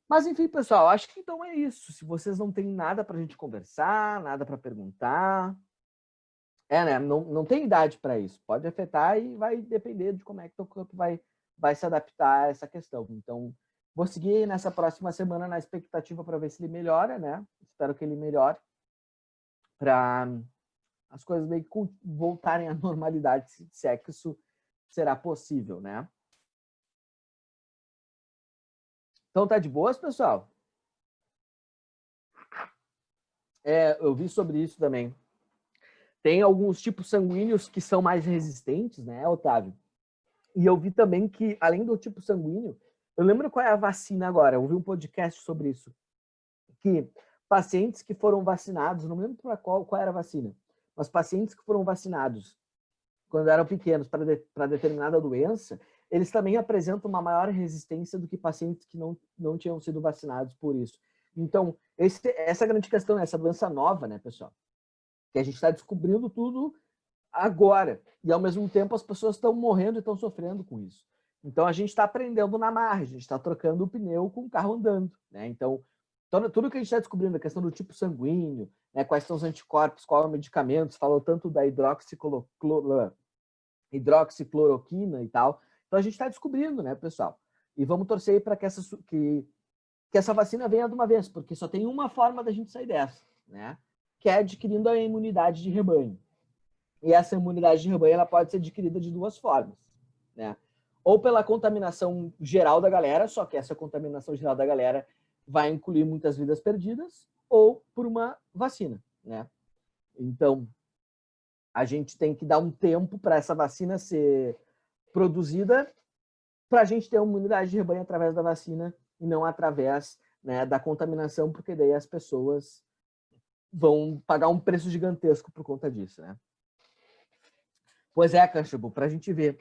Mas enfim, pessoal, acho que então é isso. Se vocês não têm nada para a gente conversar, nada para perguntar, né? Não tem idade para isso. Pode afetar e vai depender de como é que o corpo vai se adaptar a essa questão. Então, vou seguir nessa próxima semana na expectativa para ver se ele melhora, né? Espero que ele melhore para as coisas meio que voltarem à normalidade, se é que isso será possível, né? Então tá de boas, pessoal? Eu vi sobre isso também. Tem alguns tipos sanguíneos que são mais resistentes, né, Otávio? E eu vi também que, além do tipo sanguíneo, eu lembro qual é a vacina agora, eu ouvi um podcast sobre isso, que pacientes que foram vacinados, não lembro para qual era a vacina, mas pacientes que foram vacinados quando eram pequenos para determinada doença, eles também apresentam uma maior resistência do que pacientes que não tinham sido vacinados por isso. Então, essa grande questão, essa doença nova, né, pessoal? Que a gente está descobrindo tudo agora. E, ao mesmo tempo, as pessoas estão morrendo e estão sofrendo com isso. Então, a gente está aprendendo na marra, a gente está trocando o pneu com o carro andando, né? Então, tudo que a gente está descobrindo, a questão do tipo sanguíneo, né, quais são os anticorpos, qual é o medicamento, falou tanto da hidroxicloroquina e tal. Então, a gente está descobrindo, né, pessoal? E vamos torcer para que essa vacina venha de uma vez, porque só tem uma forma da gente sair dessa, né? Que é adquirindo a imunidade de rebanho. E essa imunidade de rebanho ela pode ser adquirida de duas formas, né? Ou pela contaminação geral da galera, só que essa contaminação geral da galera vai incluir muitas vidas perdidas, ou por uma vacina, né? Então, a gente tem que dar um tempo para essa vacina ser produzida, para a gente ter uma imunidade de rebanho através da vacina e não através, né, da contaminação, porque daí as pessoas vão pagar um preço gigantesco por conta disso, né? Pois é, Cachabu, para a gente ver.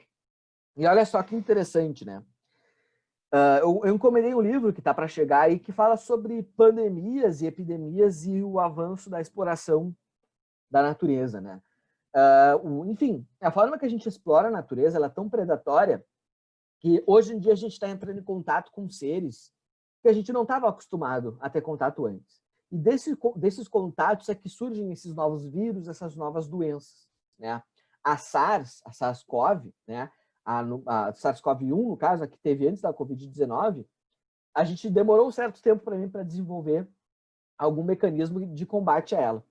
E olha só que interessante, né? Eu encomendei um livro que está para chegar aí que fala sobre pandemias e epidemias e o avanço da exploração da natureza, né? Enfim, a forma que a gente explora a natureza ela é tão predatória que hoje em dia a gente está entrando em contato com seres que a gente não estava acostumado a ter contato antes. E desses contatos é que surgem esses novos vírus, essas novas doenças, né? A SARS-CoV, né? A SARS-CoV-1, no caso, a que teve antes da Covid-19, a gente demorou um certo tempo para desenvolver algum mecanismo de combate a ela.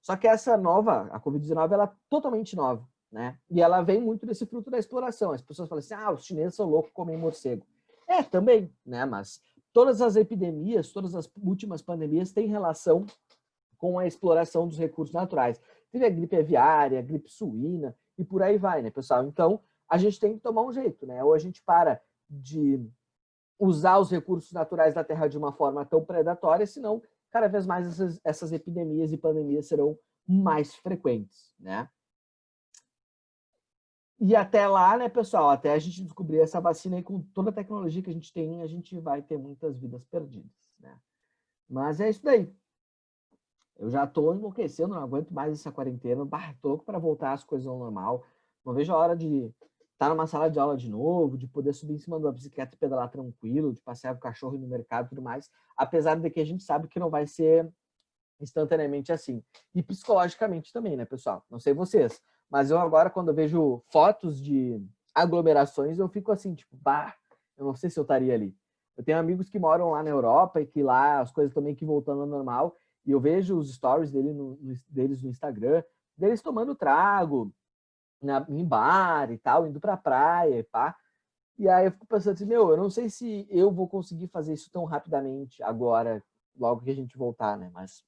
Só que essa nova, a Covid-19, ela é totalmente nova, né? E ela vem muito desse fruto da exploração. As pessoas falam assim, os chineses são loucos, comem morcego. Também, né? Mas todas as epidemias, todas as últimas pandemias têm relação com a exploração dos recursos naturais. Teve a gripe aviária, a gripe suína e por aí vai, né, pessoal? Então, a gente tem que tomar um jeito, né? Ou a gente para de usar os recursos naturais da Terra de uma forma tão predatória, senão cada vez mais essas epidemias e pandemias serão mais frequentes, né? E até lá, né, pessoal, até a gente descobrir essa vacina aí com toda a tecnologia que a gente tem, a gente vai ter muitas vidas perdidas, né? Mas é isso daí. Eu já tô enlouquecendo, não aguento mais essa quarentena. Tô louco para voltar às coisas ao normal. Não vejo a hora de estar numa sala de aula de novo, de poder subir em cima de uma bicicleta e pedalar tranquilo, de passear com o cachorro no mercado e tudo mais. Apesar de que a gente sabe que não vai ser instantaneamente assim. E psicologicamente também, né, pessoal? Não sei vocês, mas eu agora, quando eu vejo fotos de aglomerações, eu fico assim, tipo, eu não sei se eu estaria ali. Eu tenho amigos que moram lá na Europa e que lá as coisas também que voltando ao normal, e eu vejo os stories deles no Instagram, deles tomando trago em bar e tal, indo pra praia e pá. E aí eu fico pensando assim, eu não sei se eu vou conseguir fazer isso tão rapidamente agora, logo que a gente voltar, né? Mas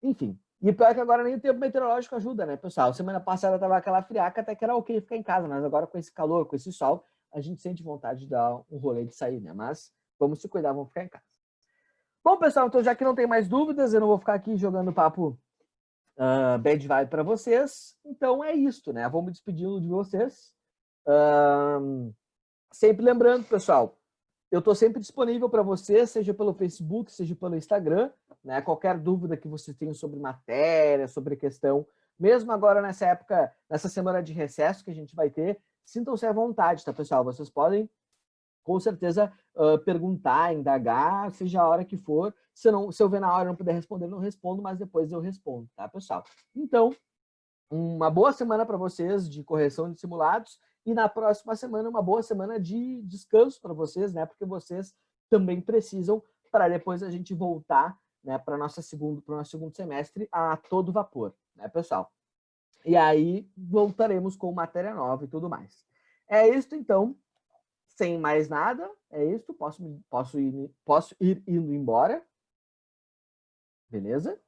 enfim. E pior que agora nem o tempo meteorológico ajuda, né, pessoal? Semana passada tava aquela friaca, até que era ok ficar em casa, mas agora com esse calor, com esse sol, a gente sente vontade de dar um rolê de sair, né? Mas vamos se cuidar, vamos ficar em casa. Bom, pessoal, então já que não tem mais dúvidas, eu não vou ficar aqui jogando papo bad vibe para vocês. Então é isso, né? Vou me despedindo de vocês. Sempre lembrando, pessoal, eu estou sempre disponível para vocês, seja pelo Facebook, seja pelo Instagram, né? Qualquer dúvida que vocês tenham sobre matéria, sobre questão, mesmo agora nessa época, nessa semana de recesso que a gente vai ter, sintam-se à vontade, tá, pessoal? Vocês podem, com certeza, perguntar, indagar, seja a hora que for. Se eu ver na hora e não puder responder, não respondo, mas depois eu respondo, tá, pessoal? Então, uma boa semana para vocês de correção de simulados e na próxima semana uma boa semana de descanso para vocês, né? Porque vocês também precisam para depois a gente voltar, né, para o nosso segundo semestre a todo vapor, né, pessoal? E aí voltaremos com matéria nova e tudo mais. É isso então, sem mais nada, é isso, posso ir indo embora. Beleza?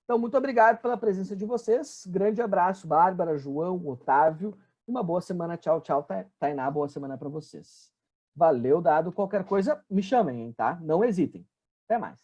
Então, muito obrigado pela presença de vocês. Grande abraço, Bárbara, João, Otávio. Uma boa semana. Tchau, tchau, Tainá. Boa semana para vocês. Valeu, dado. Qualquer coisa, me chamem, hein, tá? Não hesitem. Até mais.